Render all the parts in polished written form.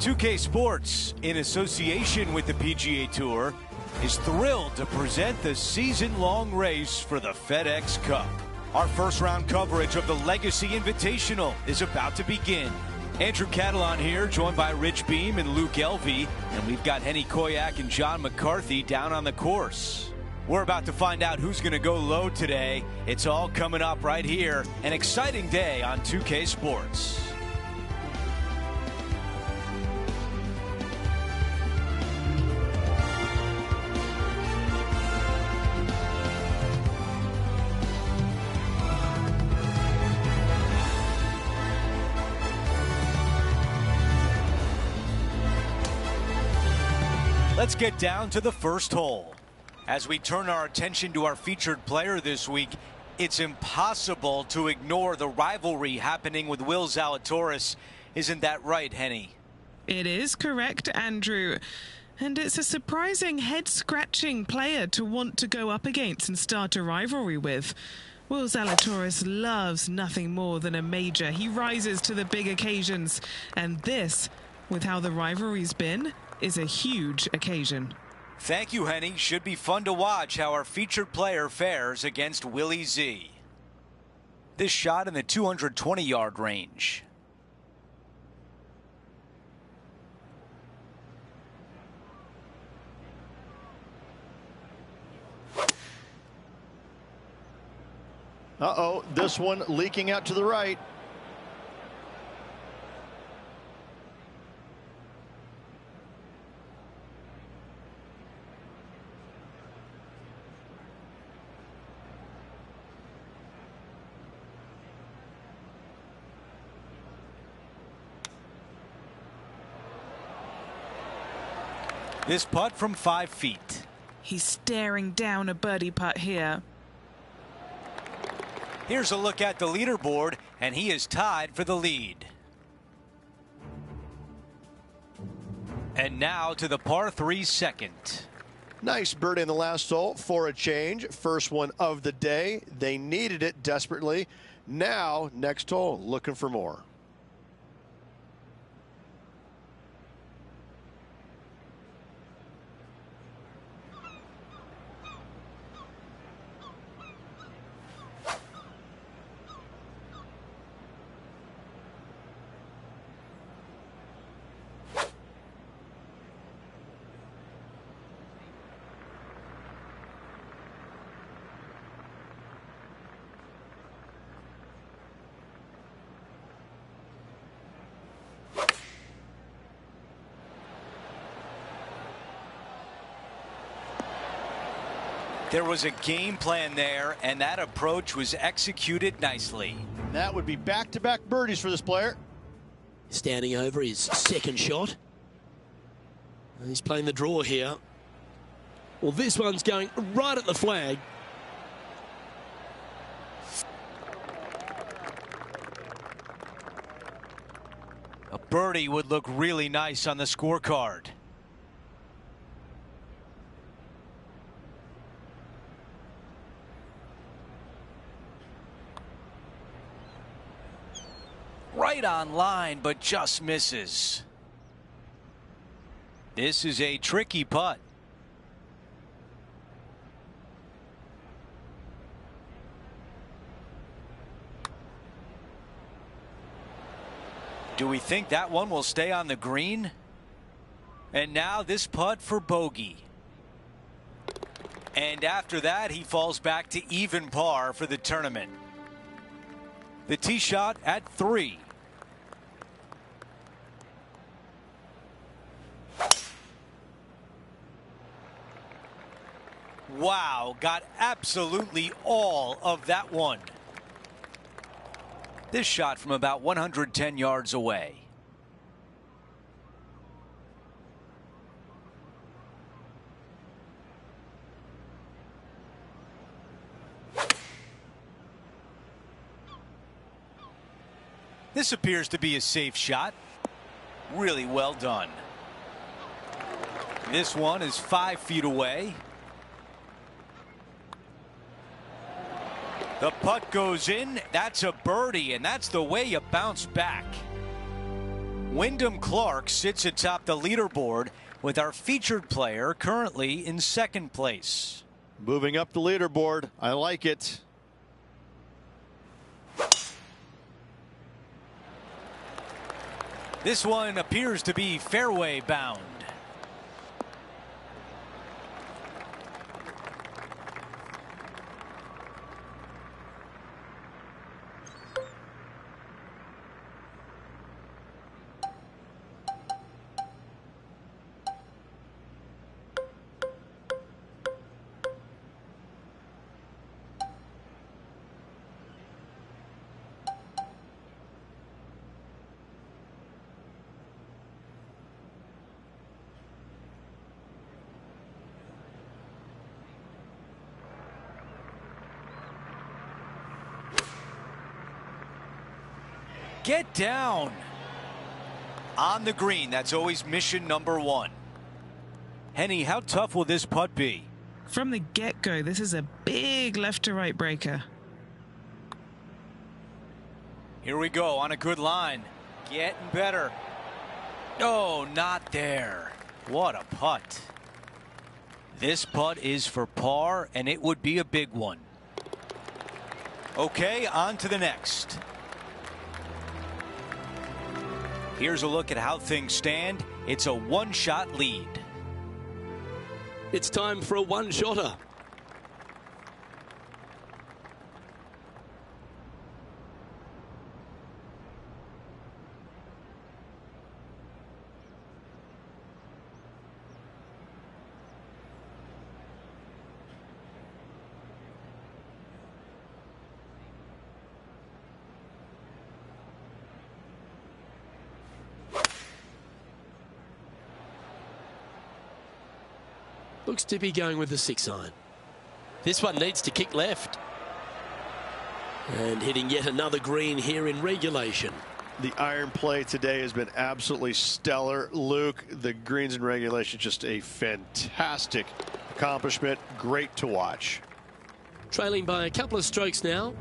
2K Sports, in association with the PGA Tour, is thrilled to present the season-long race for the FedEx Cup. Our first-round coverage of the Legacy Invitational is about to begin. Andrew Catalan here, joined by Rich Beam and Luke Elvey, and we've got Henny Koyak and John McCarthy down on the course. We're about to find out who's going to go low today. It's all coming up right here. An exciting day on 2K Sports. Let's get down to the first hole. As we turn our attention to our featured player this week, it's impossible to ignore the rivalry happening with Will Zalatoris. Isn't that right, Henny? It is correct, Andrew. And it's a surprising head-scratching player to want to go up against and start a rivalry with. Will Zalatoris loves nothing more than a major. He rises to the big occasions. And this, with how the rivalry's been, is a huge occasion. Thank you, Henny. Should be fun to watch how our featured player fares against Willie Z. This shot in the 220-yard range. Uh-oh, this one leaking out to the right. This putt from 5 feet. He's staring down a birdie putt here. Here's a look at the leaderboard, and he is tied for the lead. And now to the par 3 second. Nice birdie in the last hole for a change. First one of the day. They needed it desperately. Now, next hole, looking for more. There was a game plan there, and that approach was executed nicely. That would be back-to-back birdies for this player. Standing over his second shot. He's playing the draw here. Well, this one's going right at the flag. A birdie would look really nice on the scorecard. Right on line, but just misses. This is a tricky putt. Do we think that one will stay on the green? And now this putt for bogey. And after that, he falls back to even par for the tournament. The tee shot at 3. Wow, got absolutely all of that one. This shot from about 110 yards away. This appears to be a safe shot. Really well done. This one is 5 feet away. The putt goes in. That's a birdie, and that's the way you bounce back. Wyndham Clark sits atop the leaderboard with our featured player currently in second place. Moving up the leaderboard. I like it. This one appears to be fairway bound. Get down. On the green, that's always mission number 1. Henny, how tough will this putt be? From the get-go, this is a big left-to-right breaker. Here we go on a good line. Getting better. Oh, not there. What a putt. This putt is for par, and it would be a big one. Okay, on to the next. Here's a look at how things stand. It's a one-shot lead. It's time for a one-shotter. Looks to be going with the 6-iron. This one needs to kick left. And hitting yet another green here in regulation. The iron play today has been absolutely stellar. Luke, the greens in regulation, just a fantastic accomplishment. Great to watch. Trailing by a couple of strokes now.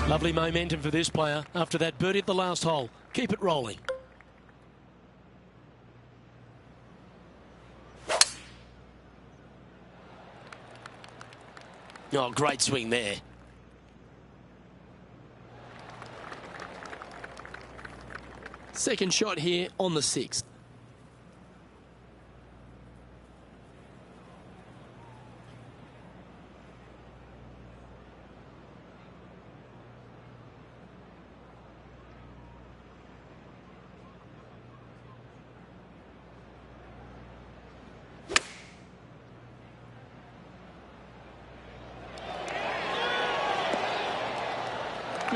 Lovely momentum for this player after that birdie at the last hole. Keep it rolling. Oh, great swing there. Second shot here on the 6th.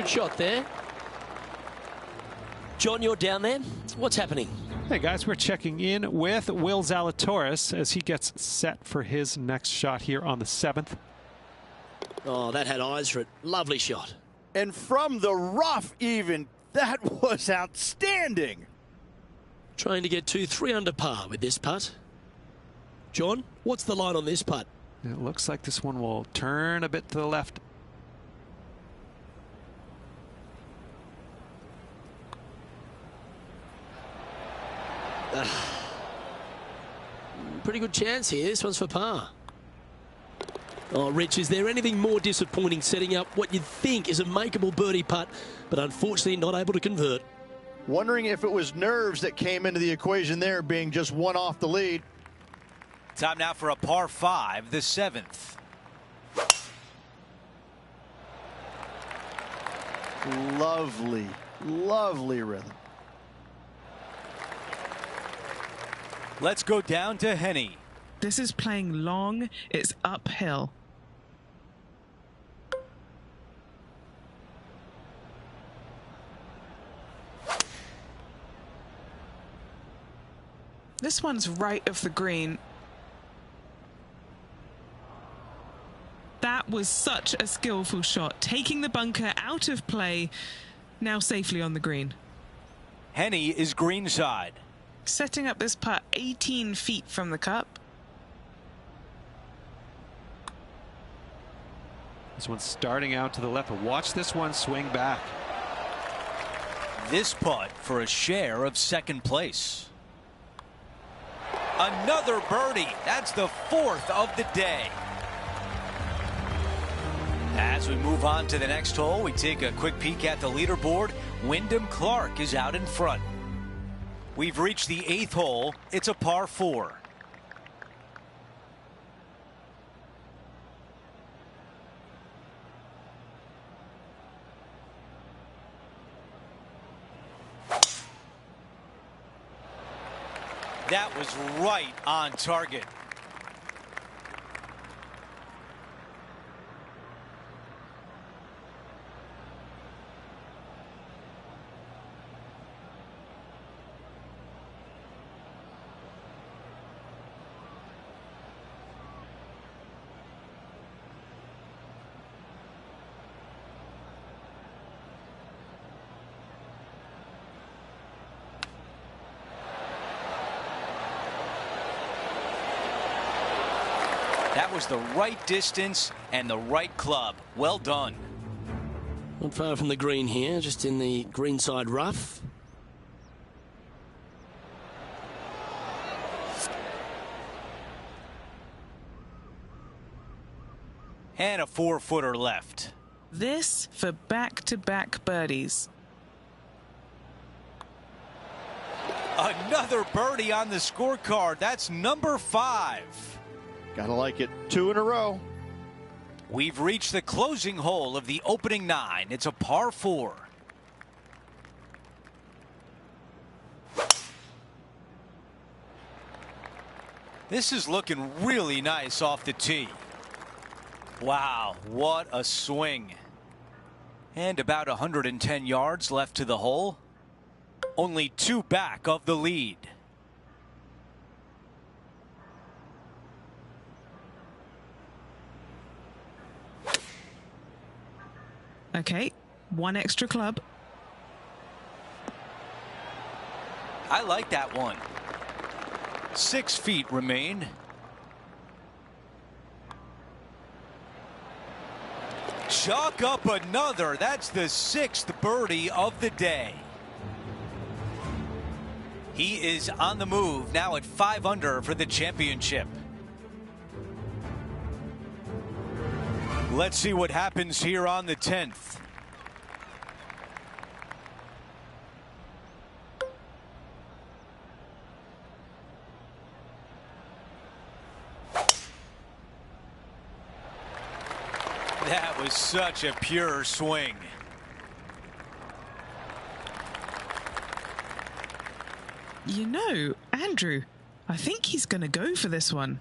good shot there. John, you're down there. What's happening? Hey guys, we're checking in with Will Zalatoris as he gets set for his next shot here on the 7th. Oh, that had eyes for it. Lovely shot. And from the rough even, that was outstanding. Trying to get 3 under par with this putt. John, what's the line on this putt? It looks like this one will turn a bit to the left. Pretty good chance here. This one's for par. Oh, Rich, is there anything more disappointing setting up what you'd think is a makeable birdie putt, but unfortunately not able to convert? Wondering if it was nerves that came into the equation there, being just one off the lead. Time now for a par 5, the 7th. Lovely, lovely rhythm. Let's go down to Henny. This is playing long. It's uphill. This one's right of the green. That was such a skillful shot, taking the bunker out of play, now safely on the green. Henny is greenside. Setting up this putt 18 feet from the cup. This one's starting out to the left. Watch this one swing back. This putt for a share of 2nd place. Another birdie. That's the 4th of the day. As we move on to the next hole, we take a quick peek at the leaderboard. Wyndham Clark is out in front. We've reached the 8th hole. It's a par 4. That was right on target. That was the right distance and the right club. Well done. Not far from the green here, just in the greenside rough. And a 4-footer left. This for back-to-back birdies. Another birdie on the scorecard. That's number 5. Gotta like it. 2 in a row. We've reached the closing hole of the opening 9. It's a par 4. This is looking really nice off the tee. Wow, what a swing. And about 110 yards left to the hole. Only 2 back of the lead. Okay, 1 extra club. I like that one. 6 feet remain. Chalk up another. That's the 6th birdie of the day. He is on the move now at 5 under for the championship. Let's see what happens here on the 10th. That was such a pure swing. You know, Andrew, I think he's going to go for this one.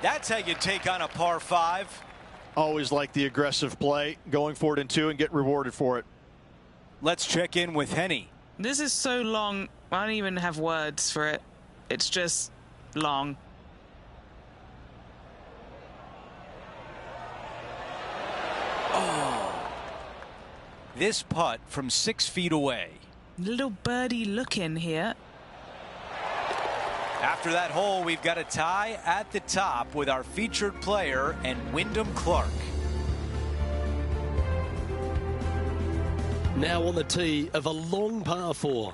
That's how you take on a par 5. Always like the aggressive play, going for it in 2 and get rewarded for it. Let's check in with Henny. This is so long, I don't even have words for it. It's just long. Oh. This putt from 6 feet away. Little birdie looking here. After that hole, we've got a tie at the top with our featured player and Wyndham Clark. Now on the tee of a long par 4.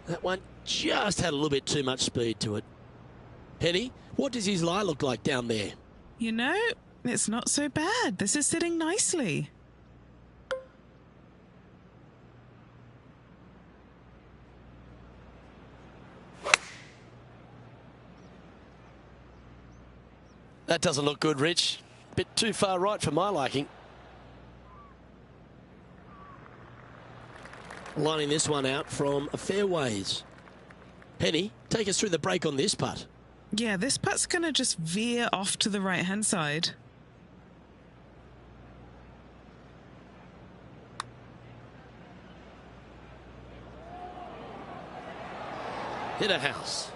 That one just had a little bit too much speed to it. Penny, what does his lie look like down there? You know, it's not so bad. This is sitting nicely. That doesn't look good, Rich. bit too far right for my liking. Lining this one out from a fairways. Penny, take us through the break on this putt. Yeah, this putt's going to just veer off to the right-hand side. Hit a house.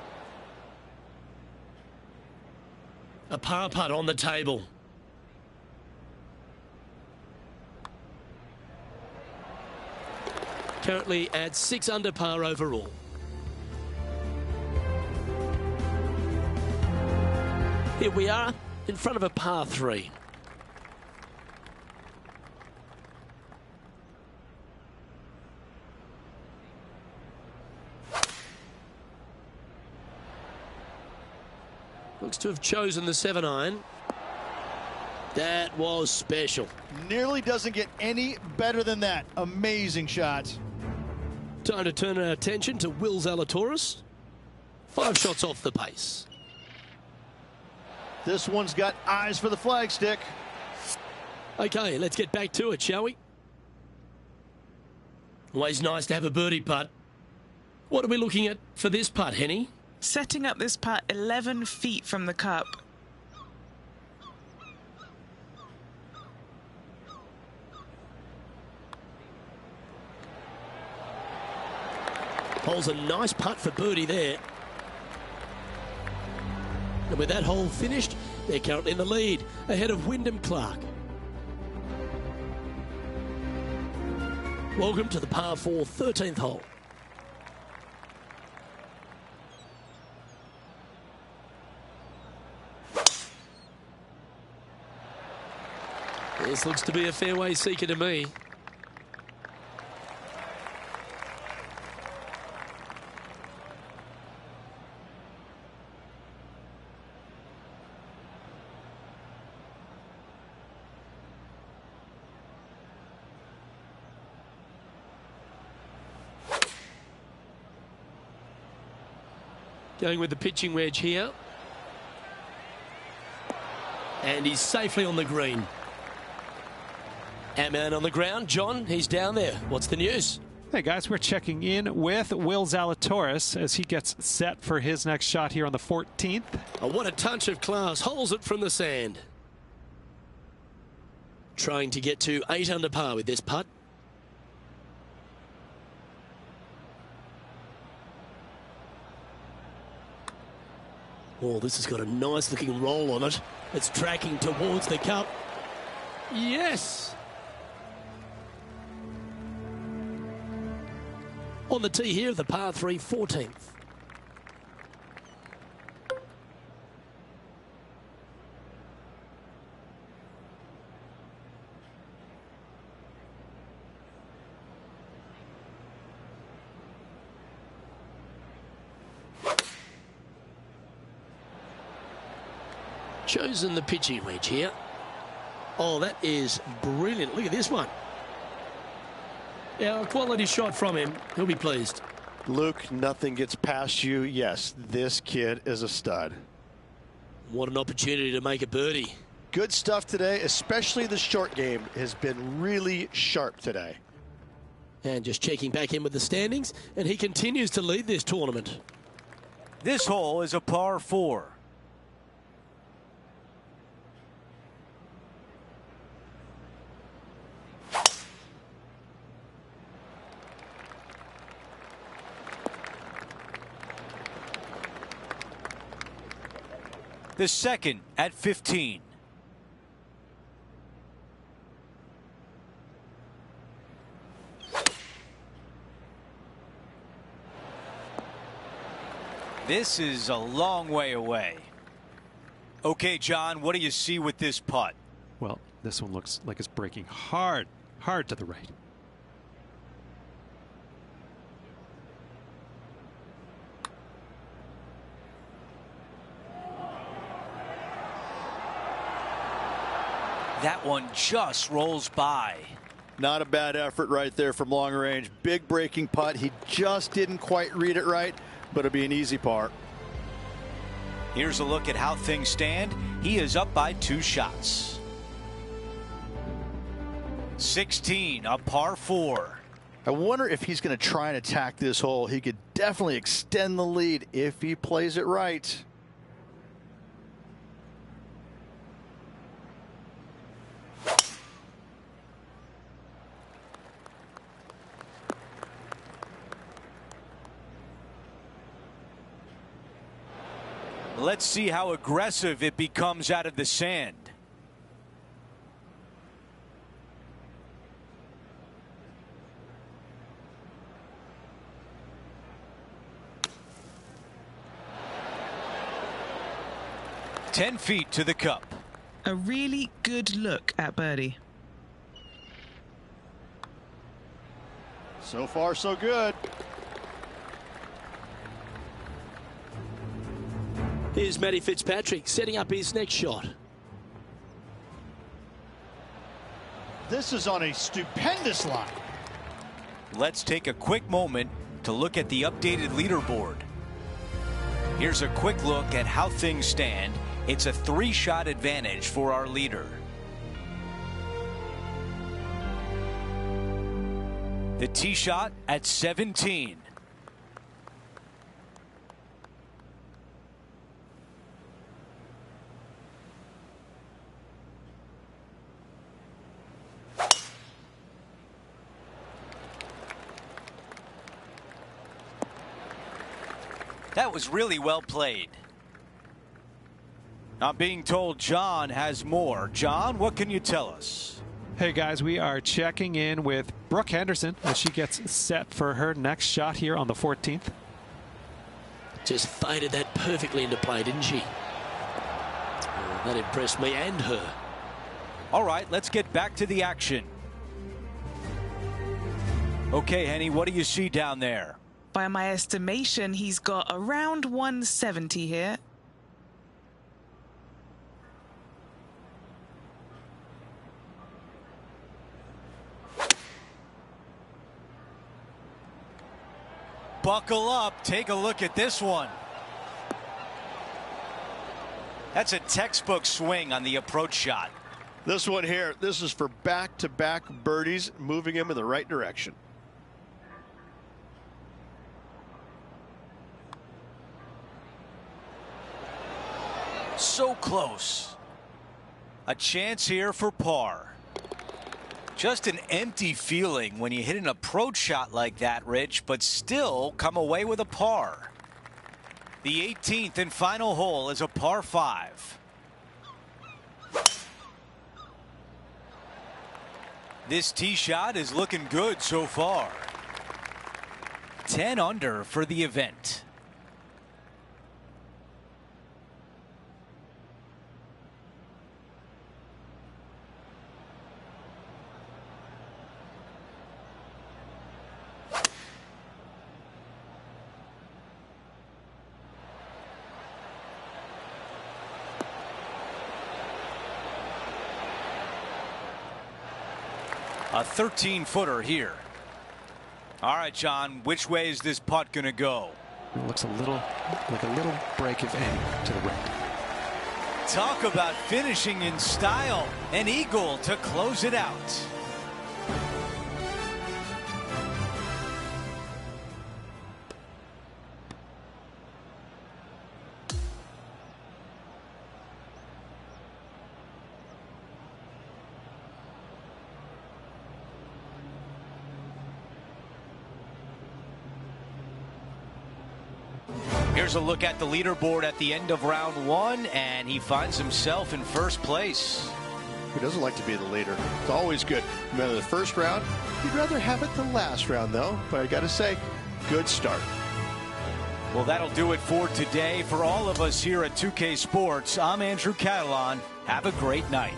A par putt on the table. Currently at 6 under par overall. Here we are in front of a par 3. Looks to have chosen the 7-iron. That was special. Nearly doesn't get any better than that. Amazing shot. Time to turn our attention to Will Zalatoris. 5 shots off the pace. This one's got eyes for the flagstick. Okay, let's get back to it, shall we? Always nice to have a birdie putt. What are we looking at for this putt, Henny? Setting up this putt 11 feet from the cup. Hole's a nice putt for birdie there. And with that hole finished, they're currently in the lead, ahead of Wyndham Clark. Welcome to the par 4 13th hole. This looks to be a fairway seeker to me. Going with the pitching wedge here. And he's safely on the green. Our man on the ground, John, he's down there. What's the news? Hey guys, we're checking in with Will Zalatoris as he gets set for his next shot here on the 14th. Oh, what a touch of class. Holds it from the sand. Trying to get to 8 under par with this putt. Oh, this has got a nice looking roll on it. It's tracking towards the cup. Yes! On the tee here of the par 3 14th. Chosen the pitching wedge here. Oh, that is brilliant. Look at this one. Yeah, a quality shot from him. He'll be pleased. Luke, nothing gets past you. Yes, this kid is a stud. What an opportunity to make a birdie. Good stuff today, especially the short game has been really sharp today. And just checking back in with the standings, and he continues to lead this tournament. This hole is a par 4. The second at 15. This is a long way away. Okay, John, what do you see with this putt? Well, this one looks like it's breaking hard to the right. That one just rolls by. Not a bad effort right there from long range. Big breaking putt. He just didn't quite read it right, but it'll be an easy par. Here's a look at how things stand. He is up by 2 shots. 16, a par 4. I wonder if he's going to try and attack this hole. He could definitely extend the lead if he plays it right. Let's see how aggressive it becomes out of the sand. Ten feet to the cup. A really good look at birdie. So far, so good. Here's Matty Fitzpatrick setting up his next shot. This is on a stupendous line. Let's take a quick moment to look at the updated leaderboard. Here's a quick look at how things stand. It's a 3-shot advantage for our leader. The tee shot at 17. That was really well played. I'm being told John has more. John, what can you tell us? Hey guys, we are checking in with Brooke Henderson as she gets set for her next shot here on the 14th. Just faded that perfectly into play, didn't she? Oh, that impressed me and her. All right, let's get back to the action. Okay, Henny, what do you see down there? By my estimation, he's got around 170 here. Buckle up. Take a look at this one. That's a textbook swing on the approach shot. This one here, this is for back-to-back birdies, moving him in the right direction. So close. A chance here for par. Just an empty feeling when you hit an approach shot like that, Rich, but still come away with a par. The 18th and final hole is a par 5. This tee shot is looking good so far. 10 under for the event. A 13-footer here. All right, John, which way is this putt going to go? It looks like a little break, if any, to the right. Talk about finishing in style. An eagle to close it out. Here's a look at the leaderboard at the end of round 1, and he finds himself in first place. Who doesn't like to be the leader? It's always good. Remember the first round? You'd rather have it the last round, though. But I got to say, good start. Well, that'll do it for today. For all of us here at 2K Sports, I'm Andrew Catalan. Have a great night.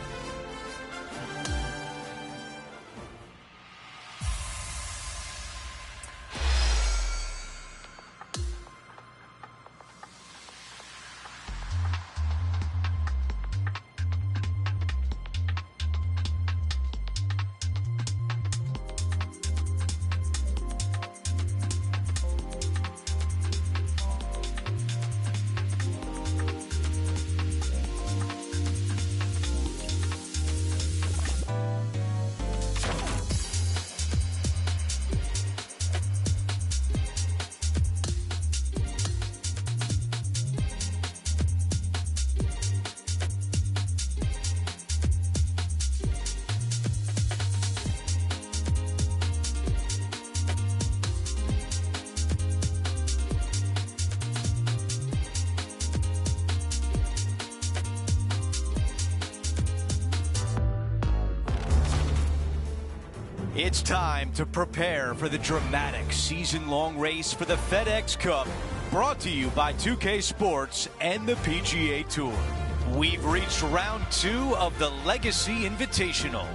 It's time to prepare for the dramatic season-long race for the FedEx Cup, brought to you by 2K Sports and the PGA Tour. We've reached round 2 of the Legacy Invitational.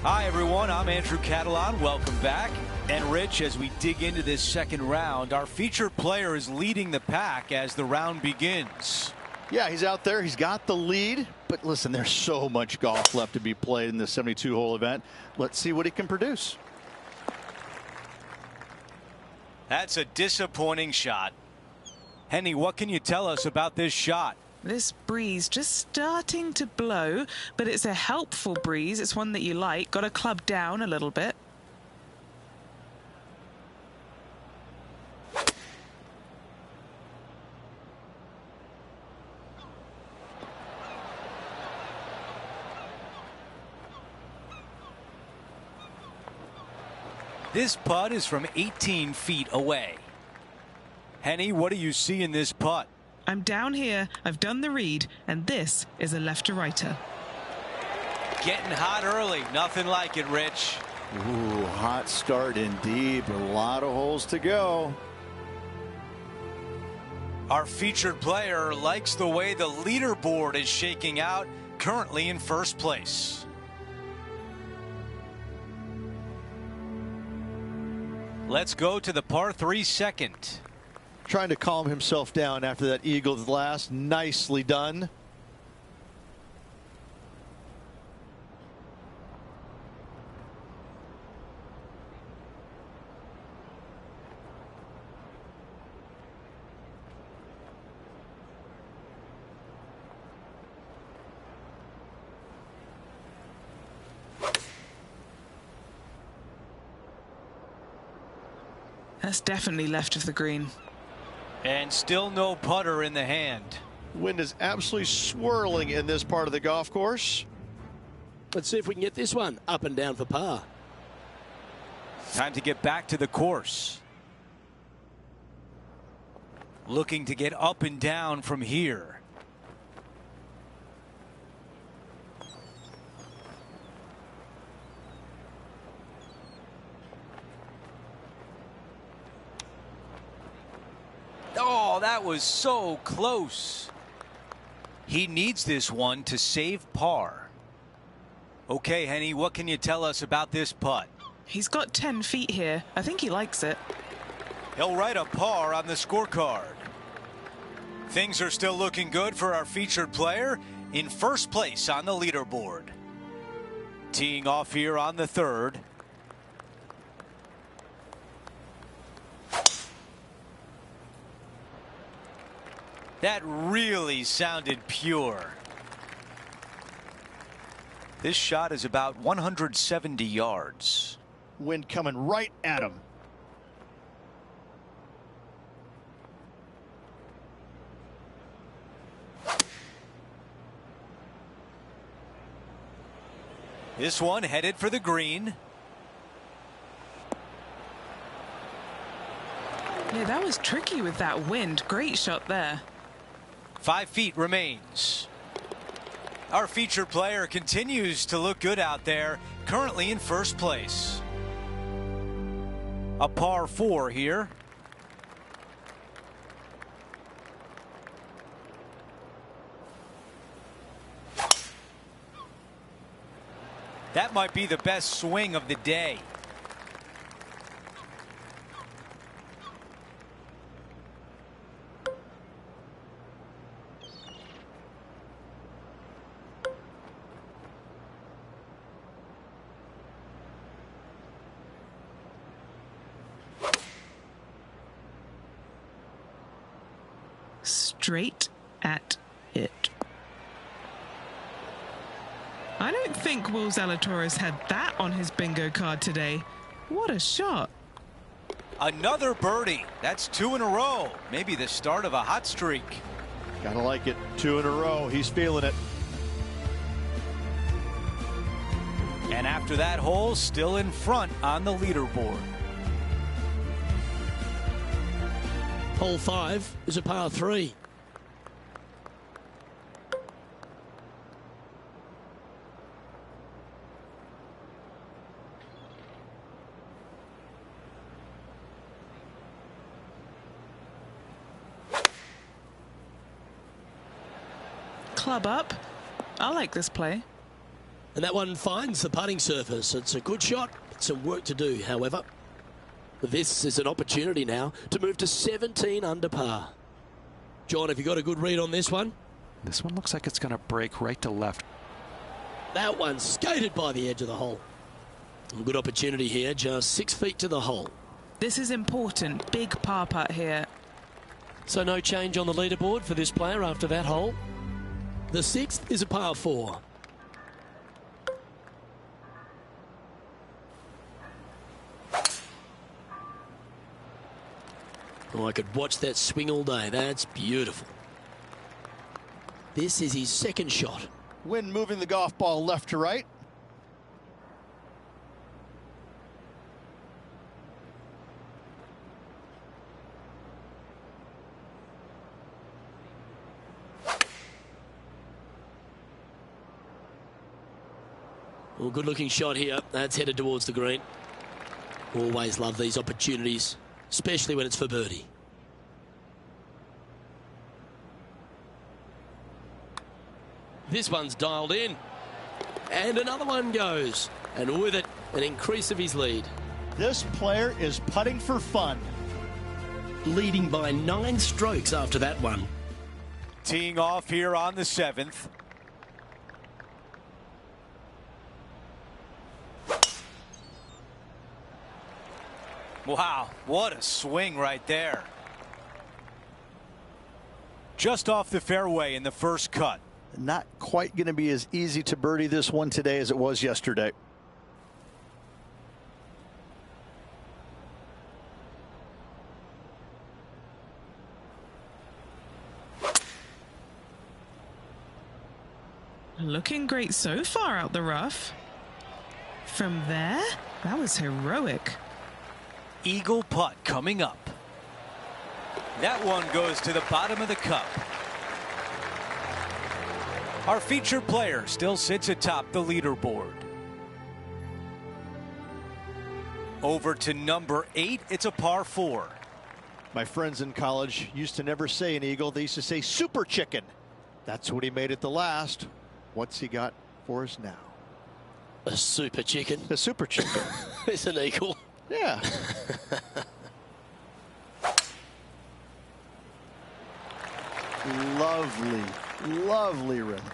Hi, everyone. I'm Andrew Catalan. Welcome back. And Rich, as we dig into this second round, our featured player is leading the pack as the round begins. Yeah, he's out there. He's got the lead. But listen, there's so much golf left to be played in this 72-hole event. Let's see what he can produce. That's a disappointing shot. Henny, what can you tell us about this shot? This breeze just starting to blow, but it's a helpful breeze. It's one that you like. Got to club down a little bit. This putt is from 18 feet away. Henny, what do you see in this putt? I'm down here, I've done the read, and this is a left-to-righter. Getting hot early. Nothing like it, Rich. Ooh, hot start indeed, but a lot of holes to go. Our featured player likes the way the leaderboard is shaking out, currently in first place. Let's go to the par 3 second. Trying to calm himself down after that eagle's last. Nicely done. That's definitely left of the green. And still no putter in the hand. Wind is absolutely swirling in this part of the golf course. Let's see if we can get this one up and down for par. Time to get back to the course. Looking to get up and down from here. Oh, that was so close. He needs this one to save par. Okay, Henny, what can you tell us about this putt? He's got 10 feet here. I think he likes it. He'll write a par on the scorecard. Things are still looking good for our featured player in first place on the leaderboard. Teeing off here on the third. That really sounded pure. This shot is about 170 yards. Wind coming right at him. This one headed for the green. Yeah, that was tricky with that wind. Great shot there. 5 feet remains. Our featured player continues to look good out there, currently in first place. A par 4 here. That might be the best swing of the day. Straight at it. I don't think Will Zalatoris had that on his bingo card today. What a shot. Another birdie. That's 2 in a row. Maybe the start of a hot streak. Gotta like it. 2 in a row. He's feeling it. And after that hole, still in front on the leaderboard. Hole 5 is a par 3. club up. I like this play. And that one finds the putting surface. It's a good shot. Some work to do, however. This is an opportunity now to move to 17 under par. John, have you got a good read on this one? This one looks like it's going to break right to left. That one skated by the edge of the hole. A good opportunity here, just 6 feet to the hole. This is important. Big par putt here. So no change on the leaderboard for this player after that hole. The 6th is a par 4. Oh, I could watch that swing all day. That's beautiful. This is his second shot. Wind moving the golf ball left to right. Well, good looking shot here. That's headed towards the green. Always love these opportunities, especially when it's for birdie. This one's dialed in. And another one goes. And with it, an increase of his lead. This player is putting for fun. Leading by 9 strokes after that one. Teeing off here on the 7th. Wow, what a swing right there. Just off the fairway in the first cut. Not quite going to be as easy to birdie this one today as it was yesterday. Looking great so far out the rough. From there, that was heroic. Eagle putt coming up. That one goes to the bottom of the cup. Our featured player still sits atop the leaderboard. Over to number 8, it's a par 4. My friends in college used to never say an eagle. They used to say super chicken. That's what he made at the last. What's he got for us now? A super chicken. A super chicken. It's an eagle. Yeah. Lovely, lovely rhythm.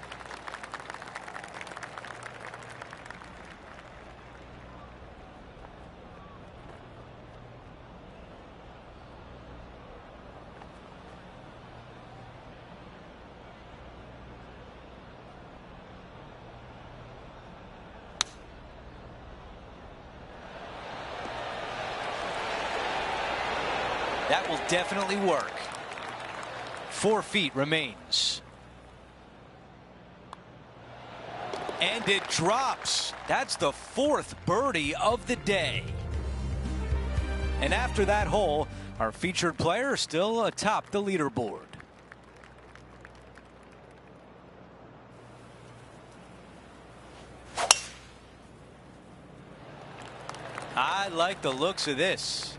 That will definitely work. 4 feet remains. And it drops. That's the 4th birdie of the day. And after that hole, our featured player still atop the leaderboard. I like the looks of this.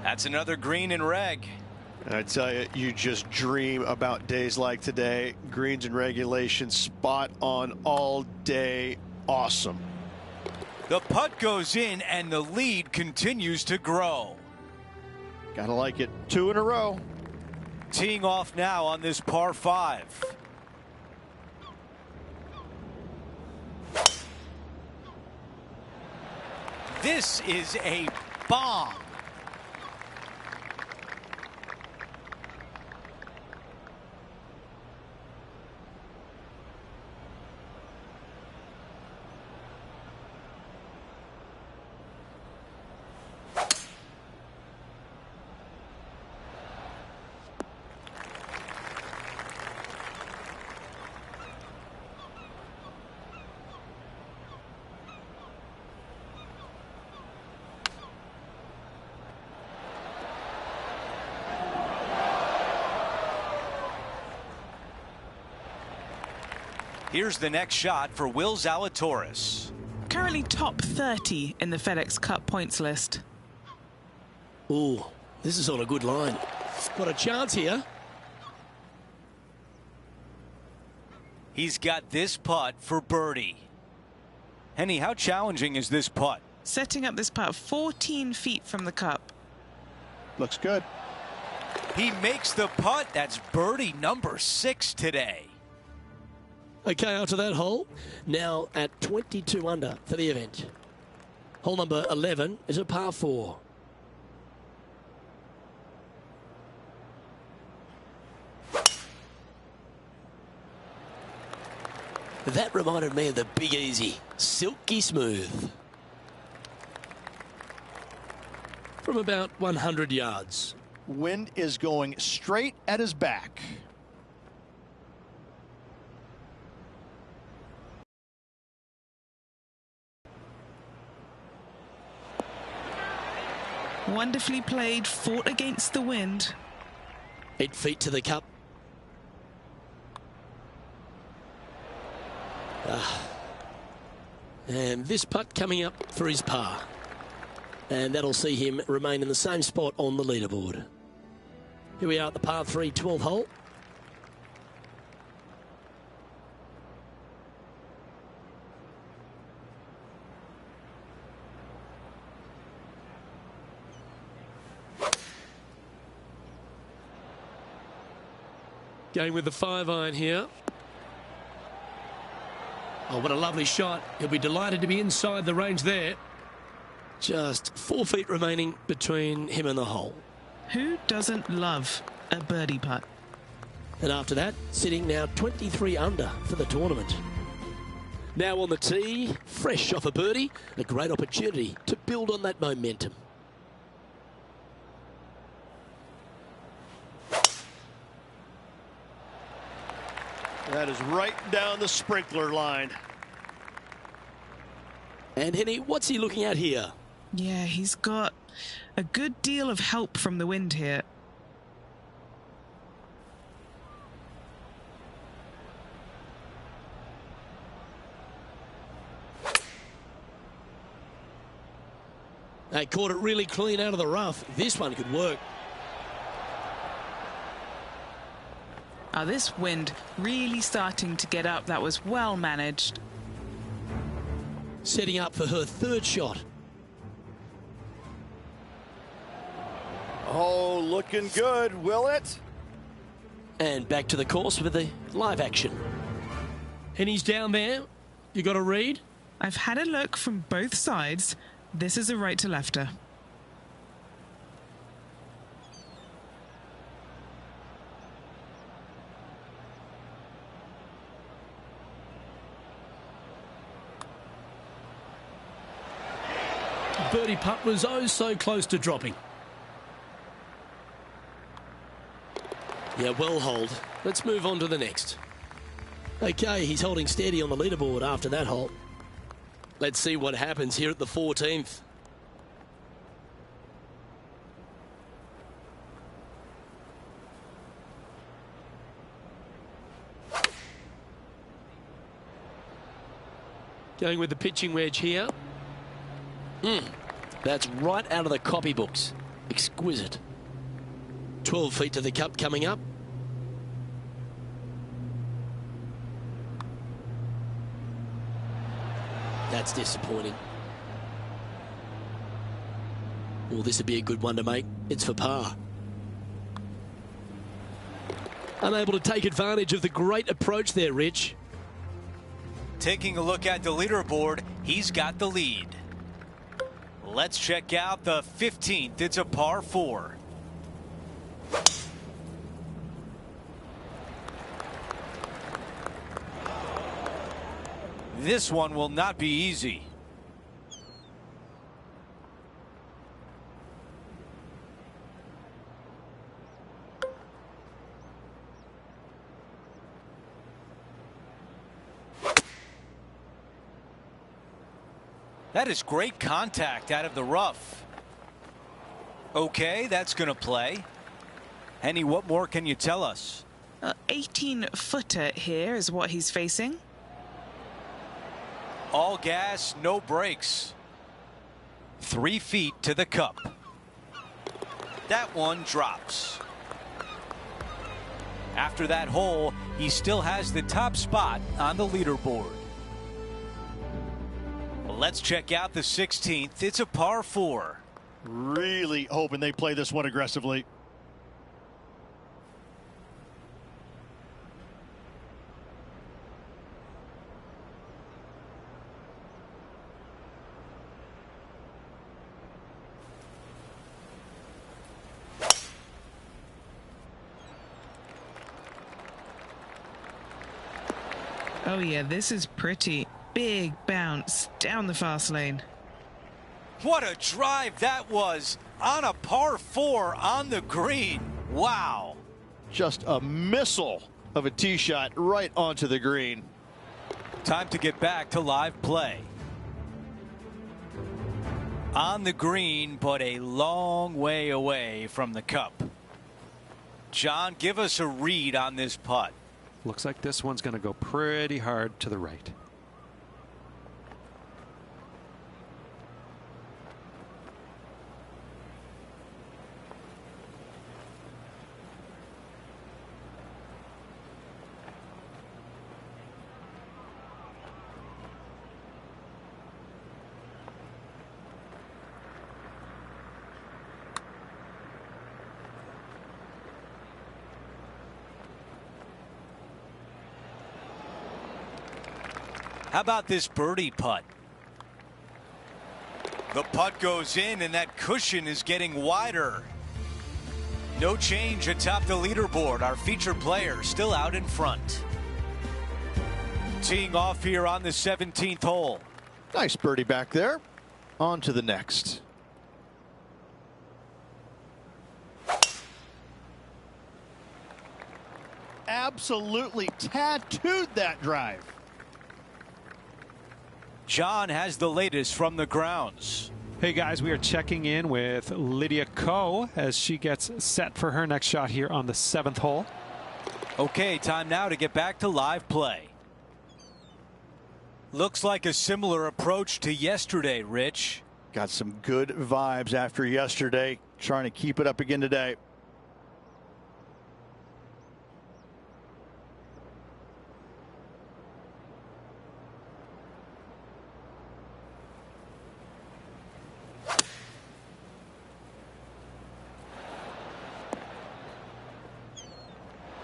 That's another green and reg. I tell you, you just dream about days like today. Greens and regulation, spot on all day. Awesome. The putt goes in and the lead continues to grow. Gotta like it. 2 in a row. Teeing off now on this par 5. This is a bomb. Here's the next shot for Will Zalatoris. Currently top 30 in the FedEx Cup points list. Ooh, this is on a good line. Got a chance here. He's got this putt for birdie. Henny, how challenging is this putt? Setting up this putt 14 feet from the cup. Looks good. He makes the putt. That's birdie number 6 today. Okay, after that hole, now at 22 under for the event. Hole number 11 is a par 4. That reminded me of the Big Easy, silky smooth. From about 100 yards. Wind is going straight at his back. Wonderfully played, fought against the wind. 8 feet to the cup. And this putt coming up for his par. And that'll see him remain in the same spot on the leaderboard. Here we are at the par 3 12th hole. Going with the 5-iron here. Oh, what a lovely shot. He'll be delighted to be inside the range there. Just 4 feet remaining between him and the hole. Who doesn't love a birdie putt? And after that, sitting now 23 under for the tournament. Now on the tee, fresh off a birdie, a great opportunity to build on that momentum. That is right down the sprinkler line. And Henny, what's he looking at here? Yeah, he's got a good deal of help from the wind here. They caught it really clean out of the rough. This one could work. This wind really starting to get up. That was well managed. Setting up for her third shot. Oh, looking good, will it? And back to the course with the live action. And he's down there. You got a read? I've had a look from both sides. This is a right to lefter. Birdie putt was oh so close to dropping. Yeah, well hold. Let's move on to the next. Okay, he's holding steady on the leaderboard after that hole. Let's see what happens here at the 14th. Going with the pitching wedge here. That's right out of the copybooks. Exquisite. 12 feet to the cup coming up. That's disappointing. Well, this would be a good one to make. It's for par. Unable to take advantage of the great approach there, Rich. Taking a look at the leaderboard, he's got the lead. Let's check out the 15th. It's a par 4. This one will not be easy. That is great contact out of the rough. Okay, that's going to play. Henny, what more can you tell us? 18-footer here is what he's facing. All gas, no brakes. 3 feet to the cup. That one drops. After that hole, he still has the top spot on the leaderboard. Well, let's check out the 16th. It's a par 4. Really hoping they play this one aggressively. Oh yeah, this is pretty. Big bounce down the fast lane. What a drive that was on a par 4 on the green. Wow. Just a missile of a tee shot right onto the green. Time to get back to live play. On the green, but a long way away from the cup. John, give us a read on this putt. Looks like this one's going to go pretty hard to the right. How about this birdie putt? The putt goes in and that cushion is getting wider. No change atop the leaderboard. Our featured player still out in front. Teeing off here on the 17th hole. Nice birdie back there. On to the next. Absolutely tattooed that drive. John has the latest from the grounds. Hey guys, we are checking in with Lydia Ko as she gets set for her next shot here on the 7th hole. Okay, time now to get back to live play. Looks like a similar approach to yesterday, Rich. Got some good vibes after yesterday. Trying to keep it up again today.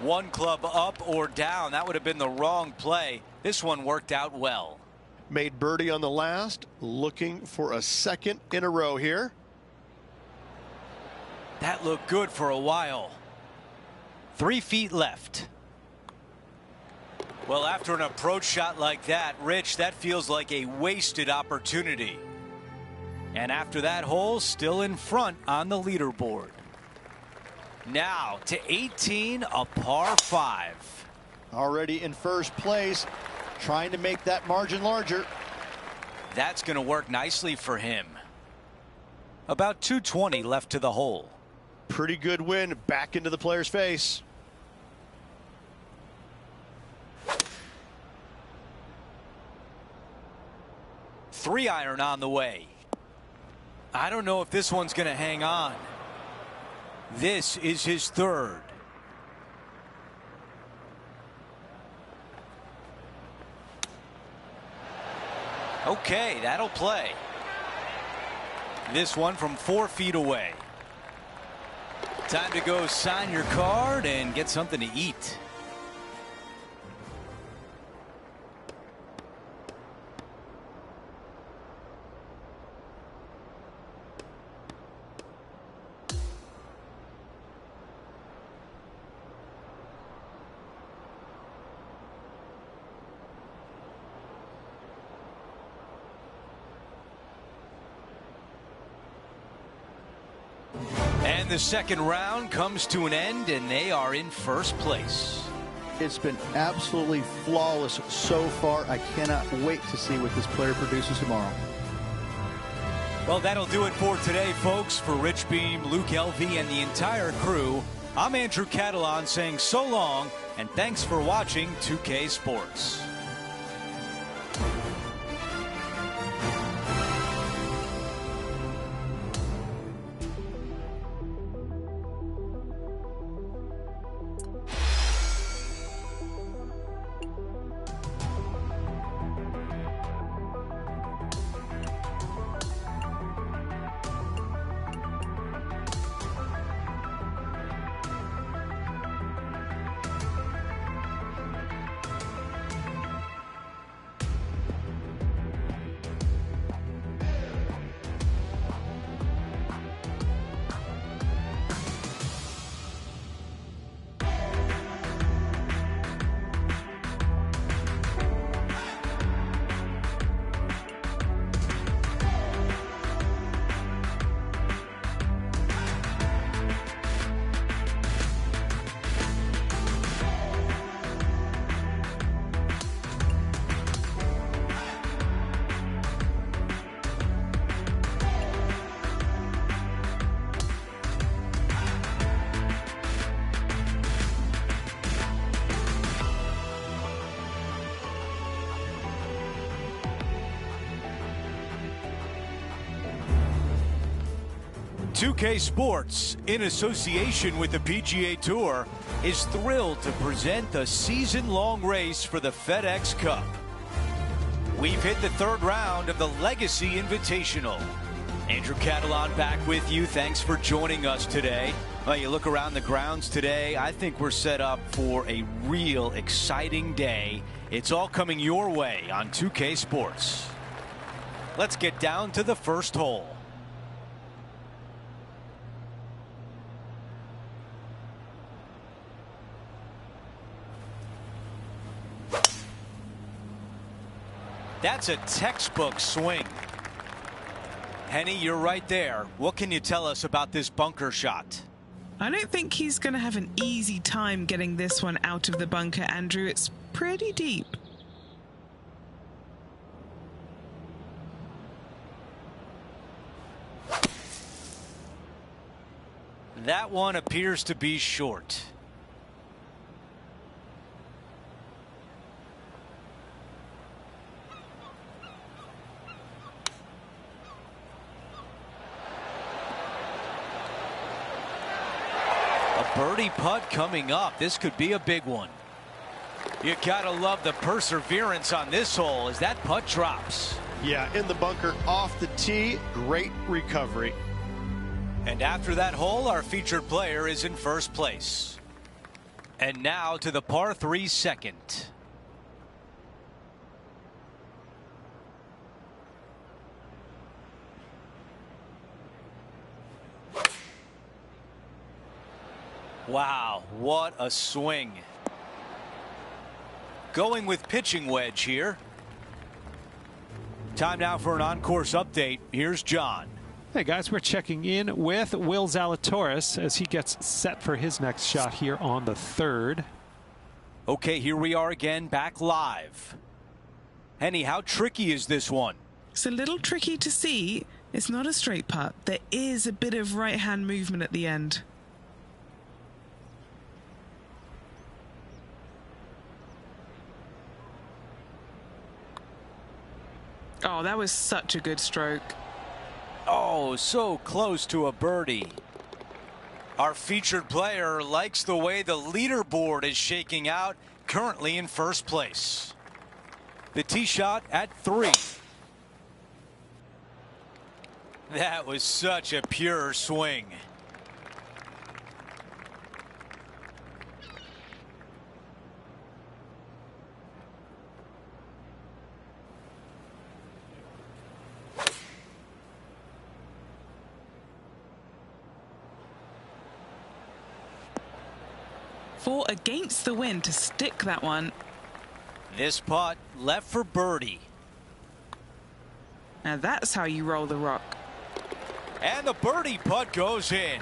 One club up or down. That would have been the wrong play. This one worked out well. Made birdie on the last. Looking for a second in a row here. That looked good for a while. 3 feet left. Well, after an approach shot like that, Rich, that feels like a wasted opportunity. And after that hole, still in front on the leaderboard. Now to 18, a par 5. Already in first place, trying to make that margin larger. That's going to work nicely for him. About 220 left to the hole. Pretty good win back into the player's face. Three iron on the way. I don't know if this one's going to hang on. This is his third. Okay, that'll play. This one from 4 feet away. Time to go sign your card and get something to eat. And the second round comes to an end, and they are in first place. It's been absolutely flawless so far. I cannot wait to see what this player produces tomorrow. Well, that'll do it for today, folks. For Rich Beam, Luke Elvey, and the entire crew, I'm Andrew Catalan saying so long, and thanks for watching 2K Sports. 2K Sports, in association with the PGA Tour, is thrilled to present the season-long race for the FedEx Cup. We've hit the third round of the Legacy Invitational. Andrew Catalan back with you. Thanks for joining us today. Well, you look around the grounds today, I think we're set up for a real exciting day. It's all coming your way on 2K Sports. Let's get down to the first hole. That's a textbook swing. Henny, you're right there. What can you tell us about this bunker shot? I don't think he's going to have an easy time getting this one out of the bunker, Andrew. It's pretty deep. That one appears to be short. Birdie putt coming up. This could be a big one. You gotta love the perseverance on this hole as that putt drops. Yeah, in the bunker off the tee. Great recovery. And after that hole, our featured player is in first place. And now to the par 3 second. Wow, what a swing. Going with pitching wedge here. Time now for an on-course update. Here's John. Hey guys, we're checking in with Will Zalatoris as he gets set for his next shot here on the third. Okay, here we are again, back live. Henny, how tricky is this one? It's a little tricky to see. It's not a straight putt. There is a bit of right-hand movement at the end. Oh, that was such a good stroke. Oh, so close to a birdie. Our featured player likes the way the leaderboard is shaking out, currently in first place. The tee shot at 3. That was such a pure swing. Four against the wind to stick that one. This putt left for birdie. Now that's how you roll the rock. And the birdie putt goes in.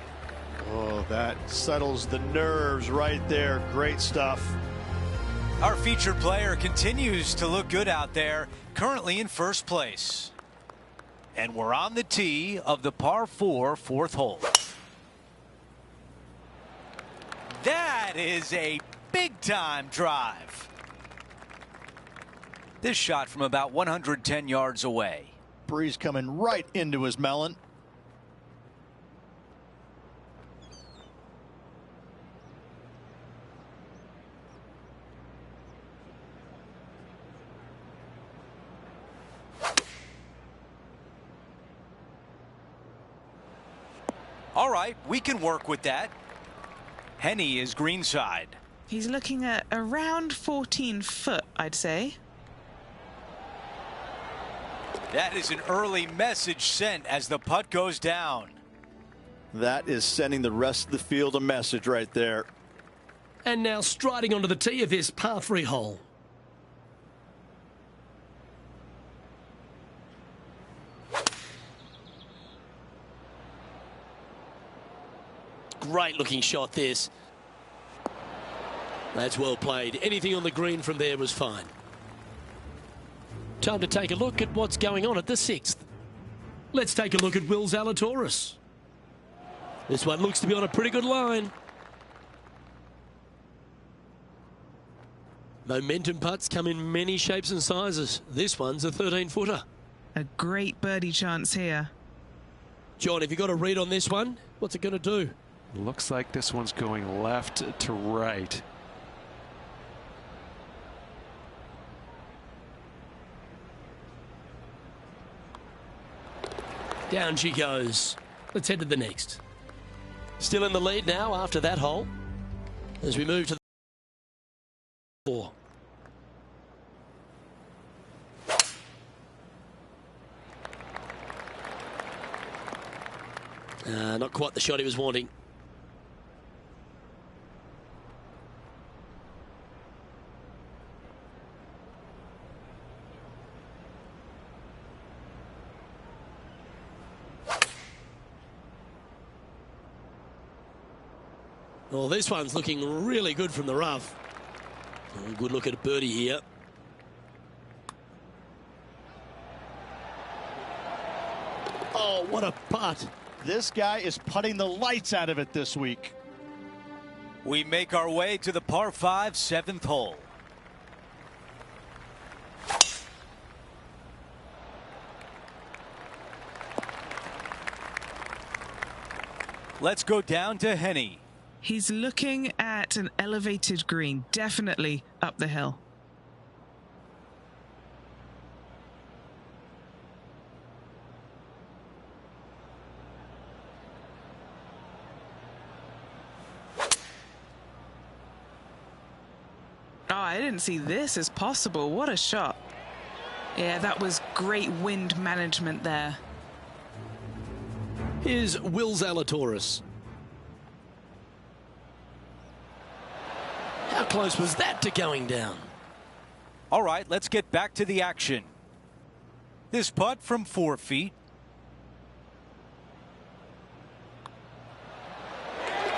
Oh, that settles the nerves right there. Great stuff. Our featured player continues to look good out there, currently in first place. And we're on the tee of the par 4 fourth hole. That is a big-time drive. This shot from about 110 yards away. Breeze coming right into his melon. All right, we can work with that. Henny is greenside. He's looking at around 14 foot, I'd say. That is an early message sent as the putt goes down. That is sending the rest of the field a message right there. And now striding onto the tee of this par 3 hole. Great looking shot this. That's well played. Anything on the green from there was fine. Time to take a look at what's going on at the 6th. Let's take a look at Will Zalatoris. This one looks to be on a pretty good line. Momentum putts come in many shapes and sizes. This one's a 13-footer. A great birdie chance here. John, have you got a read on this one? What's it going to do? Looks like this one's going left to right. Down she goes. Let's head to the next. Still in the lead now after that hole. As we move to the 4. Not quite the shot he was wanting. Well, this one's looking really good from the rough. Good look at a birdie here. Oh, what a putt. This guy is putting the lights out of it this week. We make our way to the par 5 7th hole. Let's go down to Henny. He's looking at an elevated green, definitely up the hill. Oh, I didn't see this as possible. What a shot. Yeah, that was great wind management there. Here's Will Zalatoris. How close was that to going down? All right, let's get back to the action. This putt from 4 feet.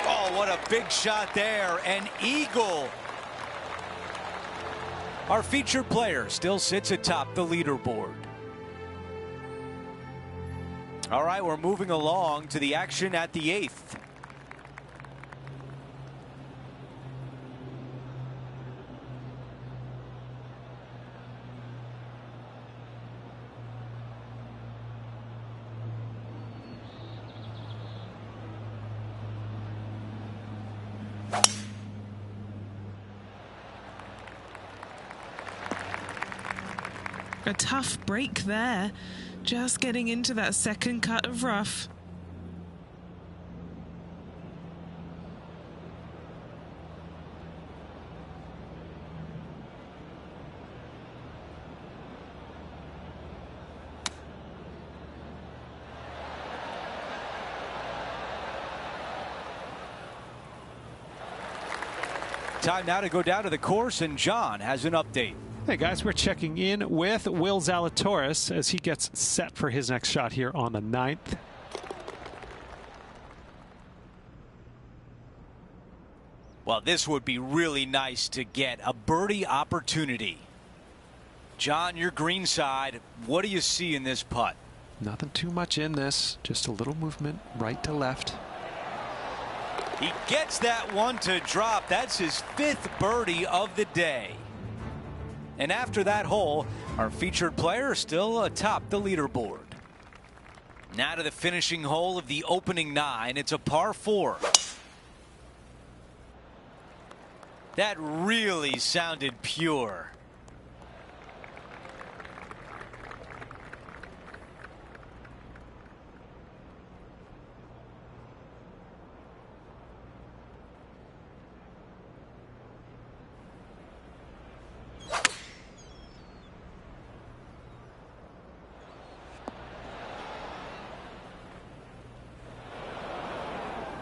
Oh, what a big shot there. An eagle. Our featured player still sits atop the leaderboard. All right, we're moving along to the action at the 8th. A tough break there. Just getting into that second cut of rough. Time now to go down to the course, and John has an update. Hey guys, we're checking in with Will Zalatoris as he gets set for his next shot here on the 9th. Well, this would be really nice to get a birdie opportunity. John, your green side, what do you see in this putt? Nothing too much in this, just a little movement right to left. He gets that one to drop. That's his 5th birdie of the day. And after that hole, our featured player is still atop the leaderboard. Now to the finishing hole of the opening 9. It's a par 4. That really sounded pure.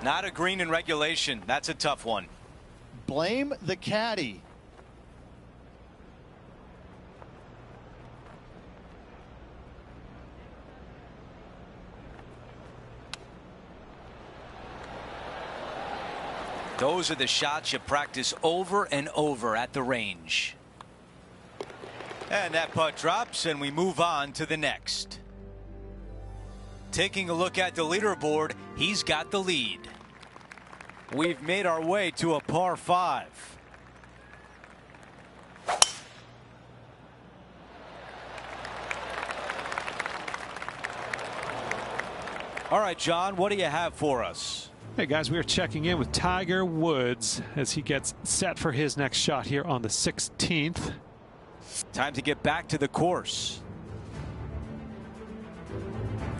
Not a green in regulation. That's a tough one. Blame the caddy. Those are the shots you practice over and over at the range. And that putt drops, and we move on to the next. Taking a look at the leaderboard, he's got the lead. We've made our way to a par 5. All right, John, what do you have for us? Hey guys, we are checking in with Tiger Woods as he gets set for his next shot here on the 16th. Time to get back to the course.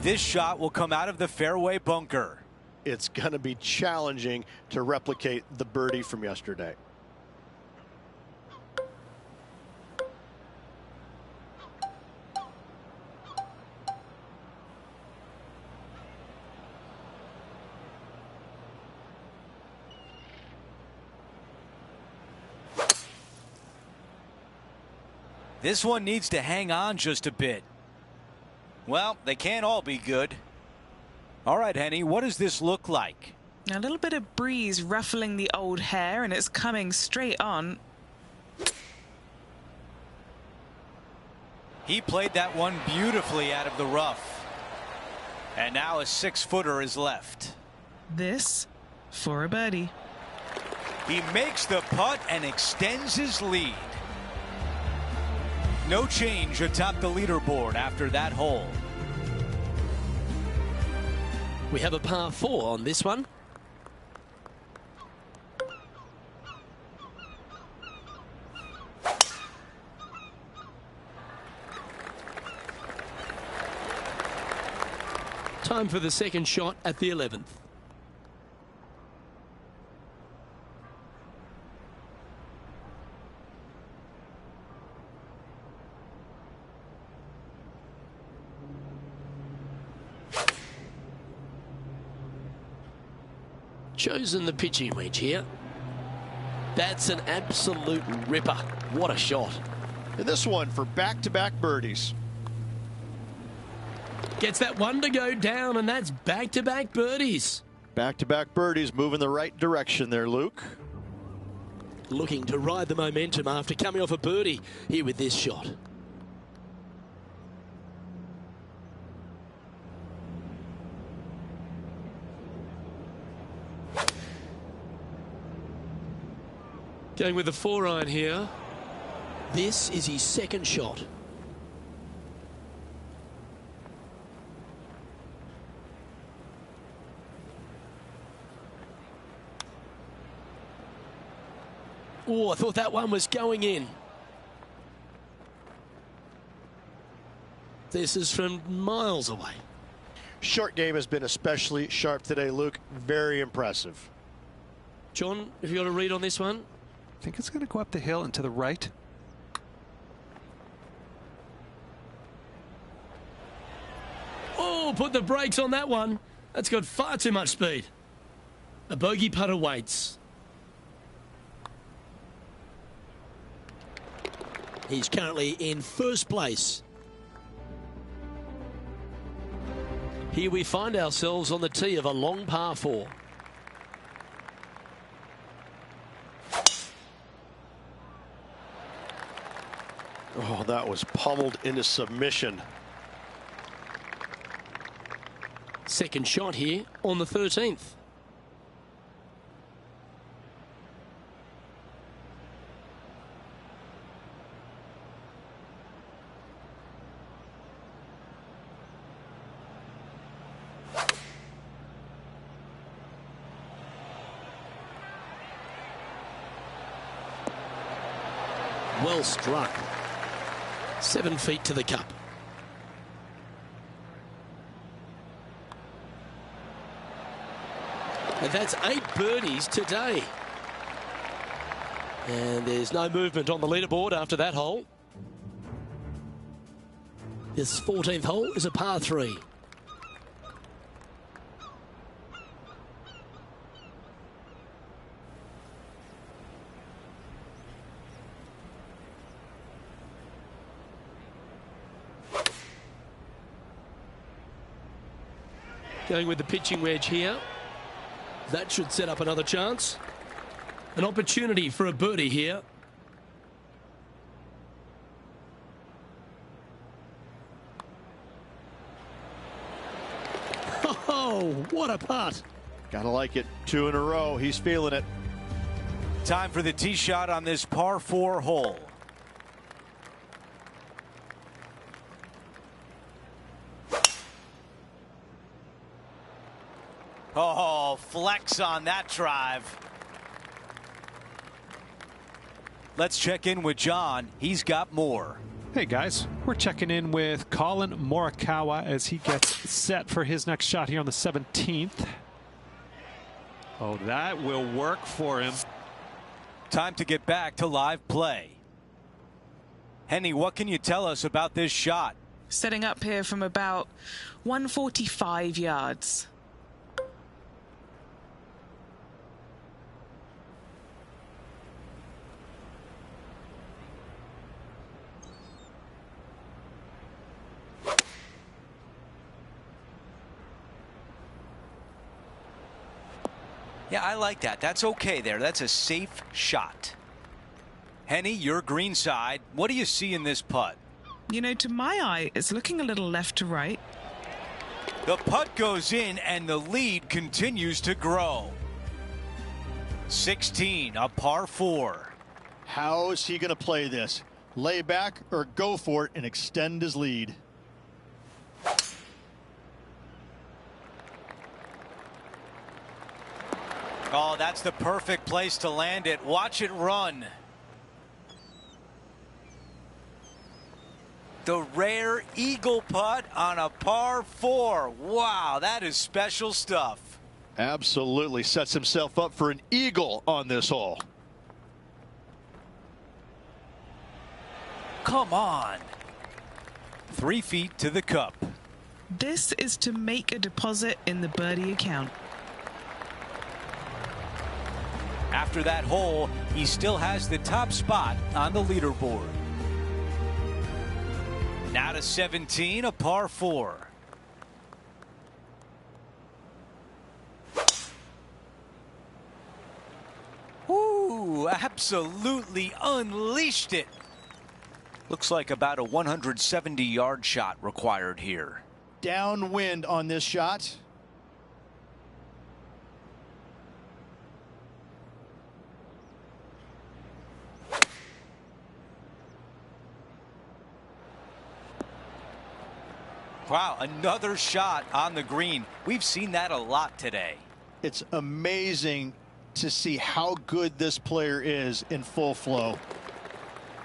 This shot will come out of the fairway bunker. It's going to be challenging to replicate the birdie from yesterday. This one needs to hang on just a bit. Well, they can't all be good. All right, Henny, what does this look like? A little bit of breeze ruffling the old hair, and it's coming straight on. He played that one beautifully out of the rough. And now a 6-footer is left. This for a birdie. He makes the putt and extends his lead. No change atop the leaderboard after that hole. We have a par 4 on this one. Time for the second shot at the 11th. Chosen the pitching wedge here. That's an absolute ripper. What a shot. And this one for back-to-back birdies. Gets that one to go down, and that's back-to-back birdies. Back-to-back birdies move in the right direction there, Luke. Looking to ride the momentum after coming off a birdie here with this shot. Going with the 4-iron here. This is his second shot. Oh, I thought that one was going in. This is from miles away. Short game has been especially sharp today, Luke. Very impressive. John, have you got a read on this one? I think it's going to go up the hill and to the right. Oh, put the brakes on that one. That's got far too much speed. A bogey putt awaits. He's currently in first place. Here we find ourselves on the tee of a long par 4. Oh, that was pummeled into submission. Second shot here on the 13th. Well struck. 7 feet to the cup. And that's 8 birdies today. And there's no movement on the leaderboard after that hole. This 14th hole is a par 3. Going with the pitching wedge here. That should set up another chance. An opportunity for a birdie here. Oh, what a putt. Gotta like it. 2 in a row. He's feeling it. Time for the tee shot on this par 4 hole. flex on that drive. Let's check in with John. He's got more. Hey guys, we're checking in with Colin Morikawa as he gets set for his next shot here on the 17th. Oh, that will work for him. Time to get back to live play. Henny, what can you tell us about this shot? Setting up here from about 145 yards. Yeah, I like that. That's okay there. That's a safe shot. Henny, your green side. What do you see in this putt? You know, to my eye, it's looking a little left to right. The putt goes in and the lead continues to grow. 16, a par 4. How is he going to play this? Lay back or go for it and extend his lead? Oh, that's the perfect place to land it. Watch it run. The rare eagle putt on a par 4. Wow, that is special stuff. Absolutely sets himself up for an eagle on this hole. Come on. 3 feet to the cup. This is to make a deposit in the birdie account. After that hole, he still has the top spot on the leaderboard. Now to 17, a par 4. Ooh, absolutely unleashed it. Looks like about a 170-yard shot required here. Downwind on this shot. Wow, another shot on the green. We've seen that a lot today. It's amazing to see how good this player is in full flow.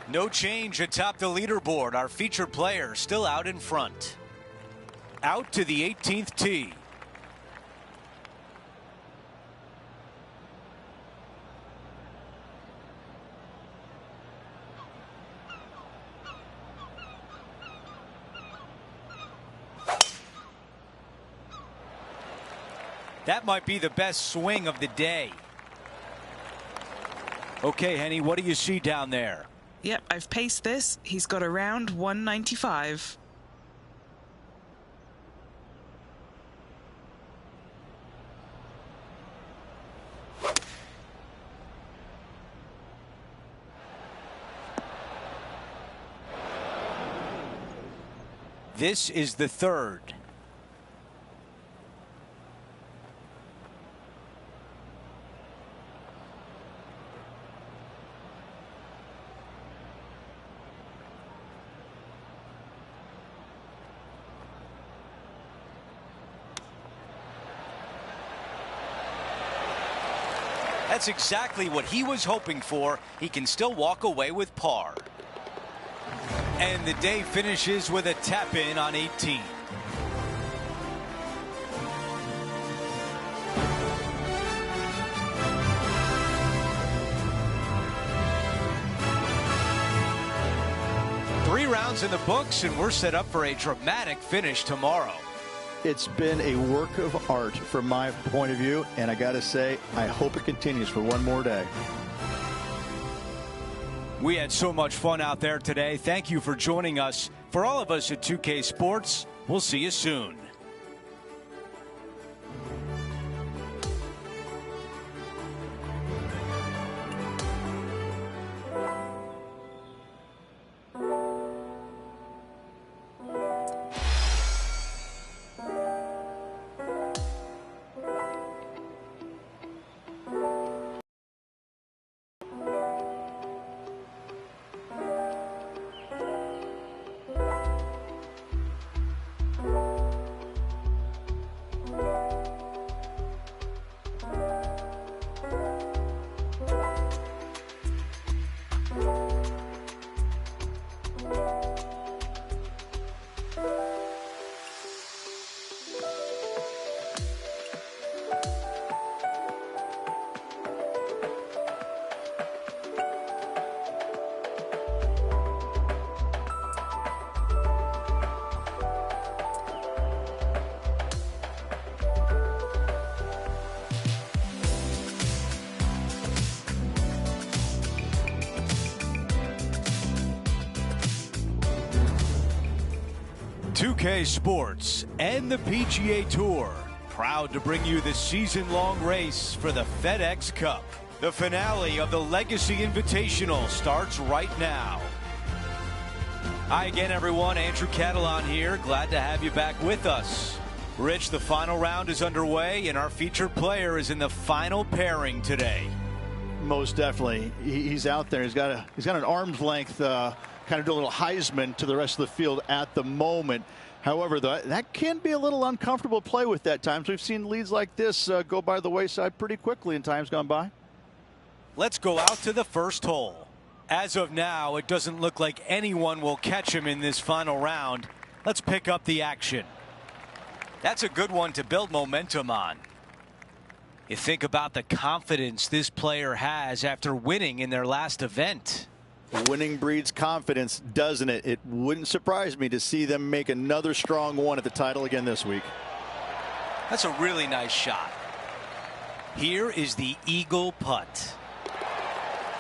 No change atop the leaderboard. Our featured player still out in front. Out to the 18th tee. That might be the best swing of the day. Okay, Henny, what do you see down there? Yep, I've paced this. He's got around 195. This is the third. That's exactly what he was hoping for. He can still walk away with par. And the day finishes with a tap in on 18. Three rounds in the books, and we're set up for a dramatic finish tomorrow. It's been a work of art from my point of view, and I got to say, I hope it continues for one more day. We had so much fun out there today. Thank you for joining us. For all of us at 2K Sports, we'll see you soon. 2K Sports and the PGA Tour, proud to bring you the season-long race for the FedEx Cup. The finale of the Legacy Invitational starts right now. Hi again, everyone. Andrew Catalan here. Glad to have you back with us. Rich, the final round is underway, and our featured player is in the final pairing today. Most definitely. He's out there. He's got an arm's length kind of do a little Heisman to the rest of the field at the moment. However, that can be a little uncomfortable to play with at times. We've seen leads like this go by the wayside pretty quickly in times gone by. Let's go out to the first hole. As of now, it doesn't look like anyone will catch him in this final round. Let's pick up the action. That's a good one to build momentum on. You think about the confidence this player has after winning in their last event. Winning breeds confidence, doesn't it? It wouldn't surprise me to see them make another strong one at the title again this week. That's a really nice shot. Here is the eagle putt.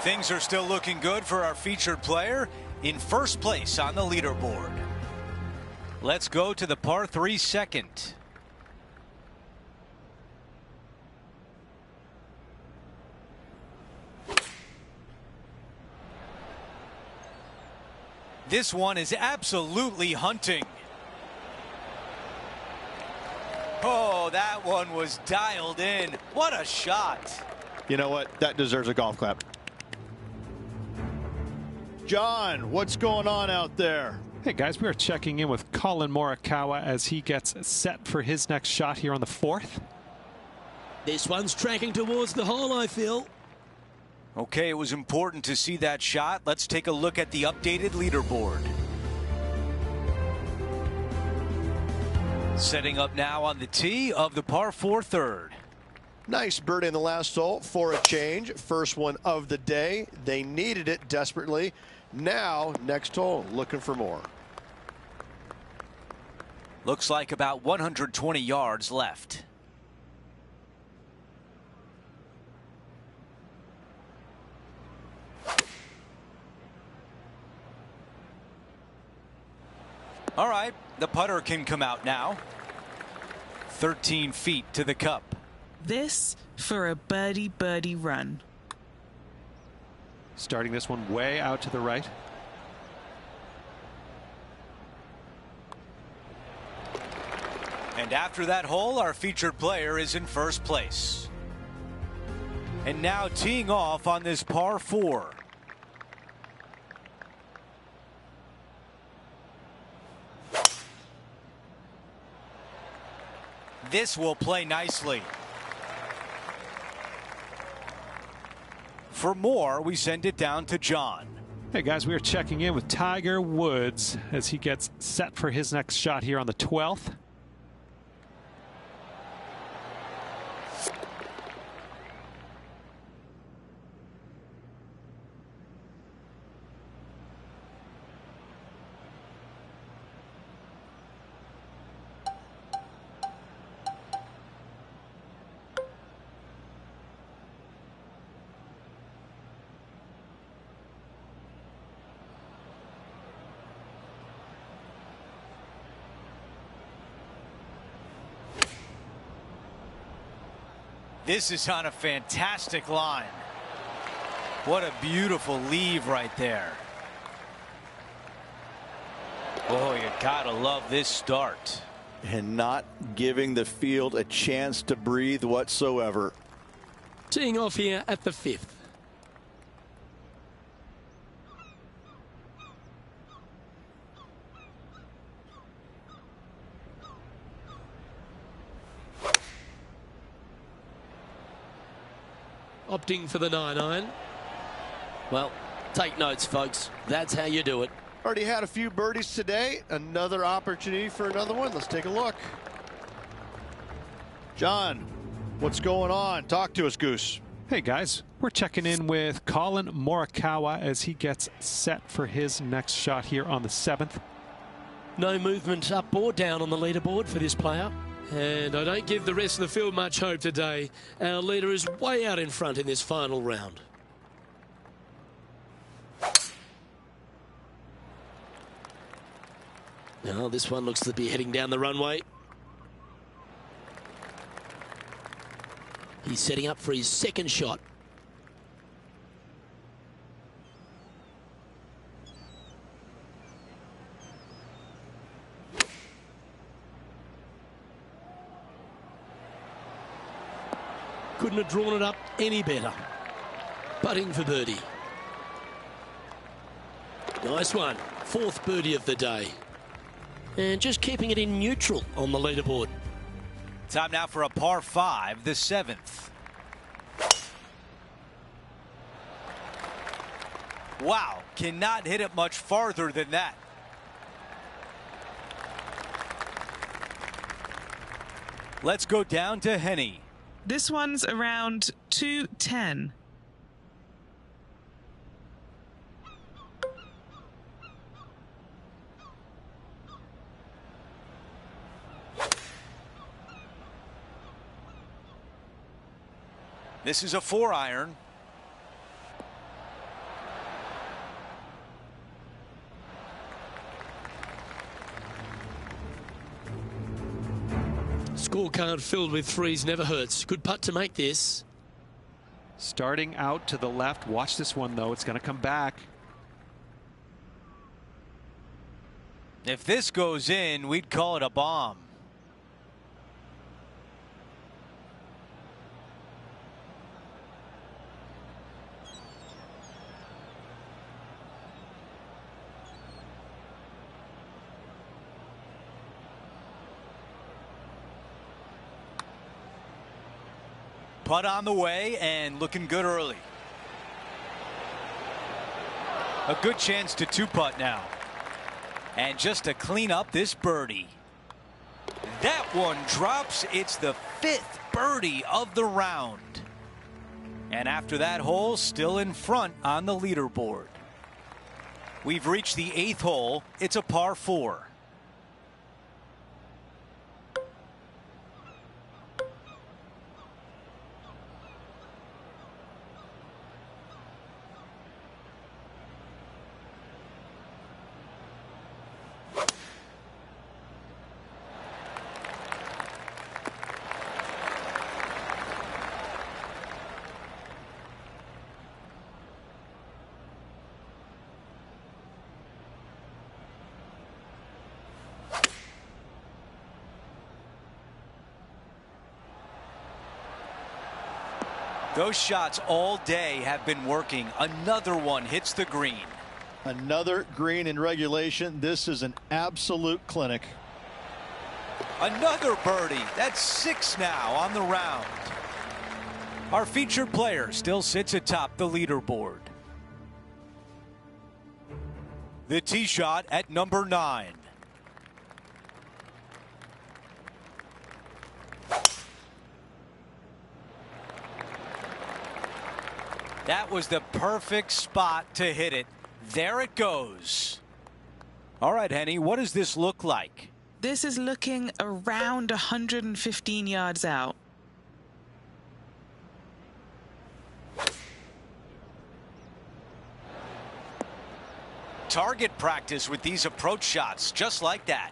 Things are still looking good for our featured player in first place on the leaderboard. Let's go to the par 3 second. This one is absolutely hunting. Oh, that one was dialed in. What a shot. You know what? That deserves a golf clap. John, what's going on out there? Hey guys, we are checking in with Collin Morikawa as he gets set for his next shot here on the 4th. This one's tracking towards the hole, I feel. Okay, it was important to see that shot. Let's take a look at the updated leaderboard. Setting up now on the tee of the par 4 third. Nice birdie in the last hole for a change. First one of the day. They needed it desperately. Now, next hole, looking for more. Looks like about 120 yards left. All right, the putter can come out now. 13 feet to the cup. This for a birdie run. Starting this one way out to the right. And after that hole, our featured player is in first place. And now teeing off on this par 4. This will play nicely. For more, we send it down to John. Hey guys, we are checking in with Tiger Woods as he gets set for his next shot here on the 12th. This is on a fantastic line. What a beautiful leave right there. Oh, you gotta love this start. And not giving the field a chance to breathe whatsoever. Teeing off here at the 5th. Opting for the 9-iron. Well, take notes, folks. That's how you do it. Already had a few birdies today. Another opportunity for another one. Let's take a look. John, what's going on? Talk to us, Goose. Hey guys, we're checking in with Collin Morikawa as he gets set for his next shot here on the 7th. No movement up or down on the leaderboard for this player. And I don't give the rest of the field much hope today. Our leader is way out in front in this final round. Now this one looks to be heading down the runway. He's setting up for his second shot. Couldn't have drawn it up any better. Putting for birdie. Nice one. Fourth birdie of the day. And just keeping it in neutral on the leaderboard. Time now for a par 5, the 7th. Wow, cannot hit it much farther than that. Let's go down to Henny. This one's around 210. This is a 4-iron. Scorecard filled with threes never hurts. Good putt to make this. Starting out to the left. Watch this one, though. It's going to come back. If this goes in, we'd call it a bomb. Putt on the way and looking good early. A good chance to 2-putt now. And just to clean up this birdie. That one drops. It's the 5th birdie of the round. And after that hole, still in front on the leaderboard. We've reached the 8th hole. It's a par 4. Those shots all day have been working. Another one hits the green. Another green in regulation. This is an absolute clinic. Another birdie. That's 6 now on the round. Our featured player still sits atop the leaderboard. The tee shot at number 9. That was the perfect spot to hit it. There it goes. All right, Henny, what does this look like? This is looking around 115 yards out. Target practice with these approach shots, just like that.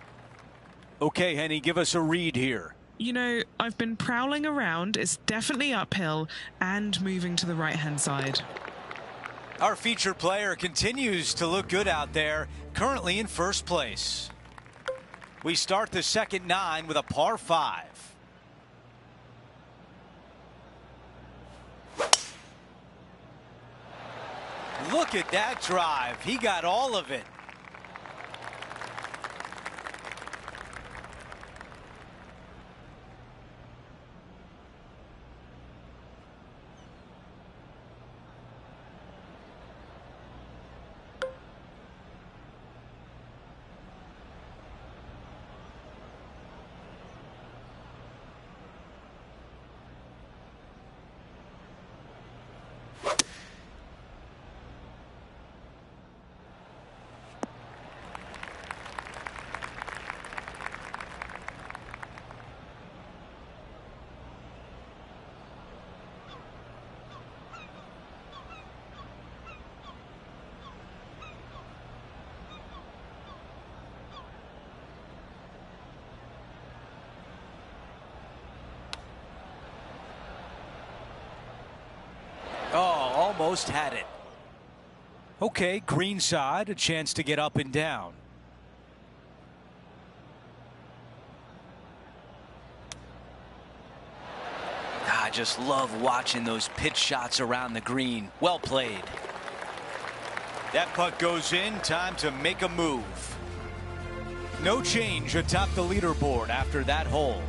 Okay, Henny, give us a read here. You know, I've been prowling around. It's definitely uphill and moving to the right-hand side. Our featured player continues to look good out there, currently in first place. We start the second 9 with a par 5. Look at that drive. He got all of it. almost had it. Okay, green side, a chance to get up and down. I just love watching those pitch shots around the green. Well played. That putt goes in. Time to make a move. No change atop the leaderboard after that hole.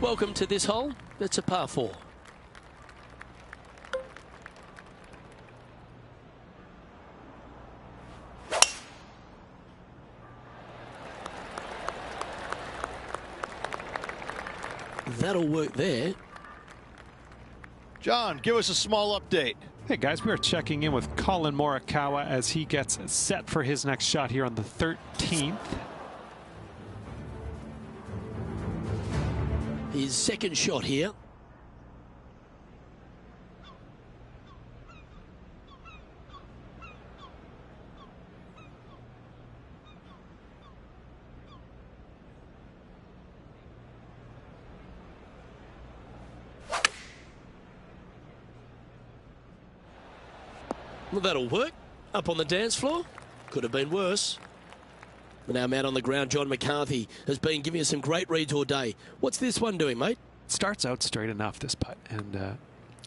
Welcome to this hole. It's a par 4. That'll work there. John, give us a small update. Hey guys, we are checking in with Collin Morikawa as he gets set for his next shot here on the 13th. His second shot here. Well, that'll work. Up on the dance floor. Could have been worse. But our man on the ground, John McCarthy, has been giving us some great reads all day. What's this one doing, mate? Starts out straight enough, this putt, and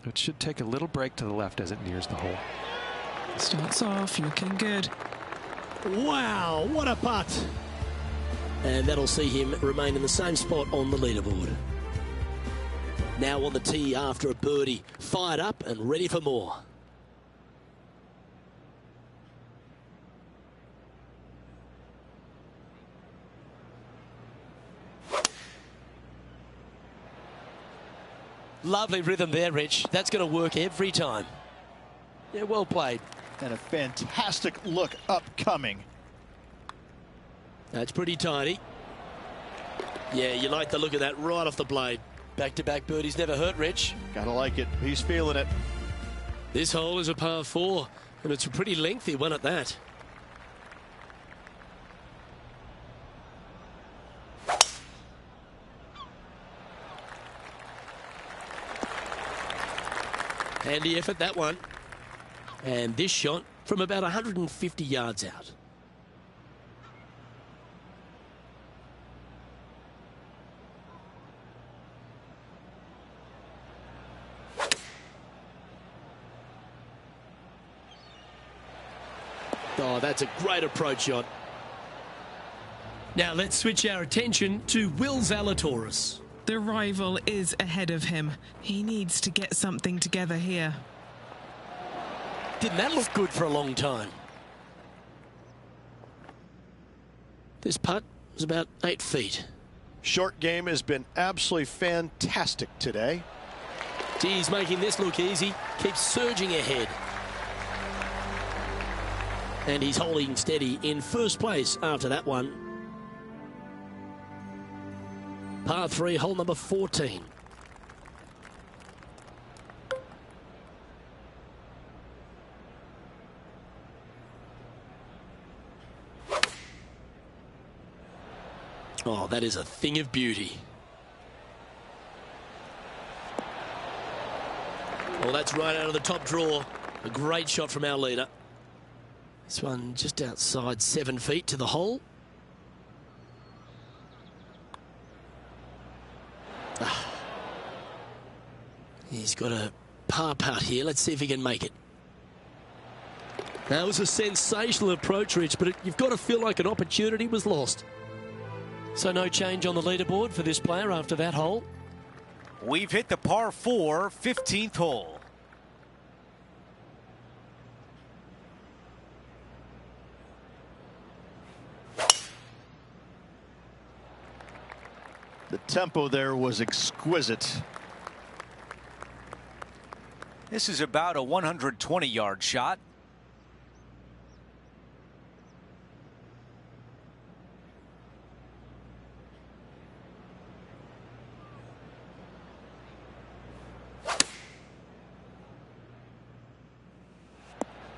it should take a little break to the left as it nears the hole. Starts off looking good. Wow, what a putt. And that'll see him remain in the same spot on the leaderboard. Now on the tee after a birdie. Fired up and ready for more. Lovely rhythm there, Rich. That's going to work every time. Yeah, well played. And a fantastic look upcoming. That's pretty tidy. Yeah, you like the look of that right off the blade. Back-to-back birdies never hurt, Rich. Gotta like it. He's feeling it. This hole is a par 4, and it's a pretty lengthy one at that. Handy effort, that one. And this shot from about 150 yards out. Oh, that's a great approach shot. Now let's switch our attention to Will Zalatoris. The rival is ahead of him. He needs to get something together here. Didn't that look good for a long time? This putt was about 8 feet. Short game has been absolutely fantastic today. Gee, he's making this look easy. Keeps surging ahead. And he's holding steady in first place after that one. Par 3, hole number 14. Oh, that is a thing of beauty. Well, that's right out of the top draw. A great shot from our leader. This one just outside 7 feet to the hole. He's got a par putt here. Let's see if he can make it. That was a sensational approach, Rich, but you've got to feel like an opportunity was lost. So no change on the leaderboard for this player after that hole. We've hit the par 4, 15th hole. The tempo there was exquisite. This is about a 120-yard shot.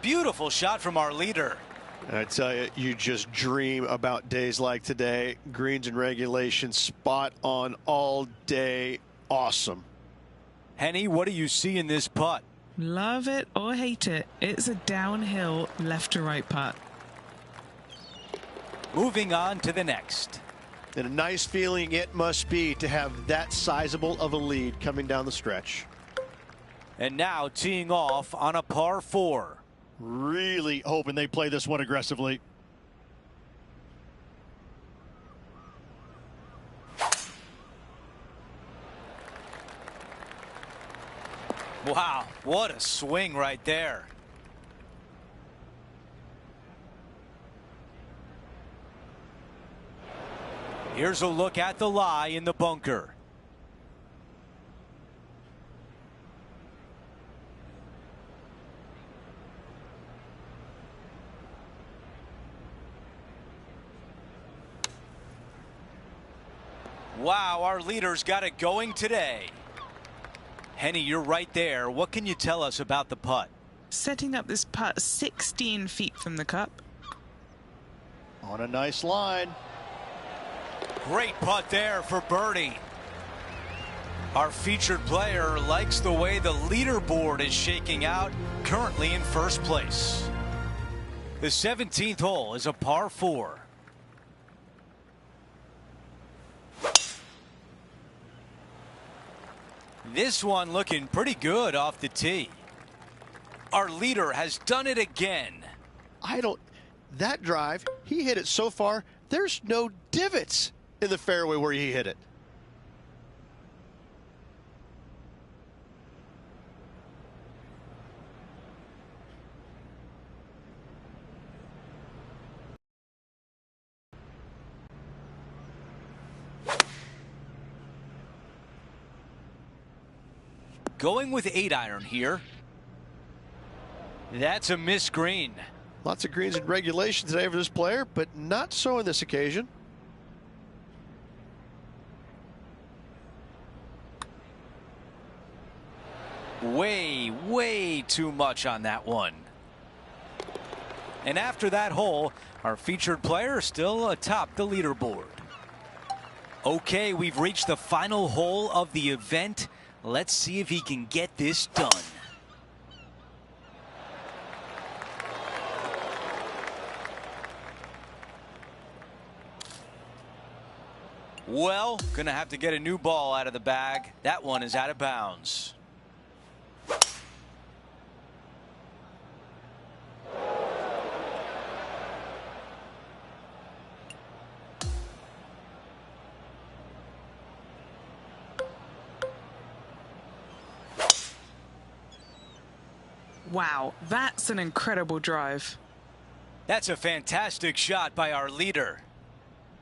Beautiful shot from our leader. I tell you, you just dream about days like today. Greens and regulation, spot on all day. Awesome. Henny, what do you see in this putt? Love it or hate it, it's a downhill left to right putt. Moving on to the next. And a nice feeling it must be to have that sizable of a lead coming down the stretch. And now teeing off on a par 4. Really hoping they play this one aggressively. Wow, what a swing right there. Here's a look at the lie in the bunker. Wow, our leader's got it going today. Henny, you're right there. What can you tell us about the putt? Setting up this putt 16 feet from the cup. On a nice line. Great putt there for birdie. Our featured player likes the way the leaderboard is shaking out, currently in first place. The 17th hole is a par 4. This one looking pretty good off the tee. Our leader has done it again. That drive, he hit it so far, there's no divots in the fairway where he hit it. Going with 8-iron here. That's a missed green. Lots of greens in regulation today for this player, but not so on this occasion. Way too much on that one. And after that hole, our featured player is still atop the leaderboard. Okay, we've reached the final hole of the event. Let's see if he can get this done. Well, gonna have to get a new ball out of the bag. That one is out of bounds. Wow, that's an incredible drive. That's a fantastic shot by our leader.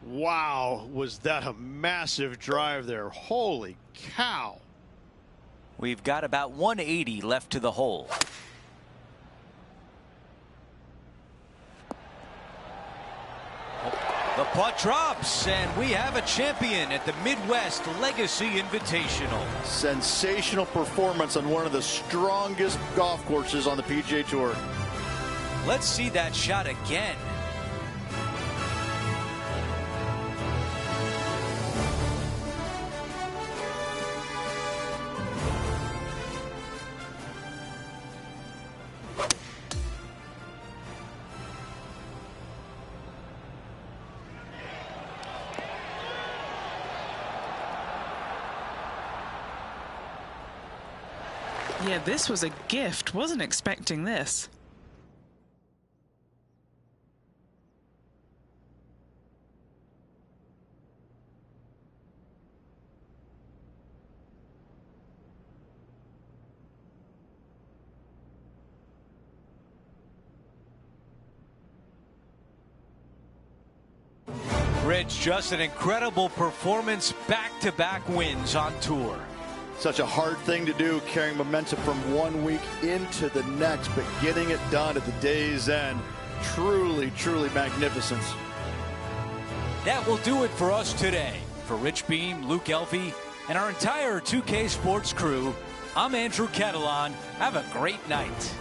Wow, was that a massive drive there. Holy cow. We've got about 180 left to the hole. The putt drops, and we have a champion at the Midwest Legacy Invitational. Sensational performance on one of the strongest golf courses on the PGA Tour. Let's see that shot again. Yeah, this was a gift. Wasn't expecting this. Rich, just an incredible performance, back-to-back wins on tour. Such a hard thing to do, carrying momentum from one week into the next, but getting it done at the day's end, truly magnificent. That will do it for us today. For Rich Beam, Luke Elfie, and our entire 2K Sports crew, I'm Andrew Catalan. Have a great night.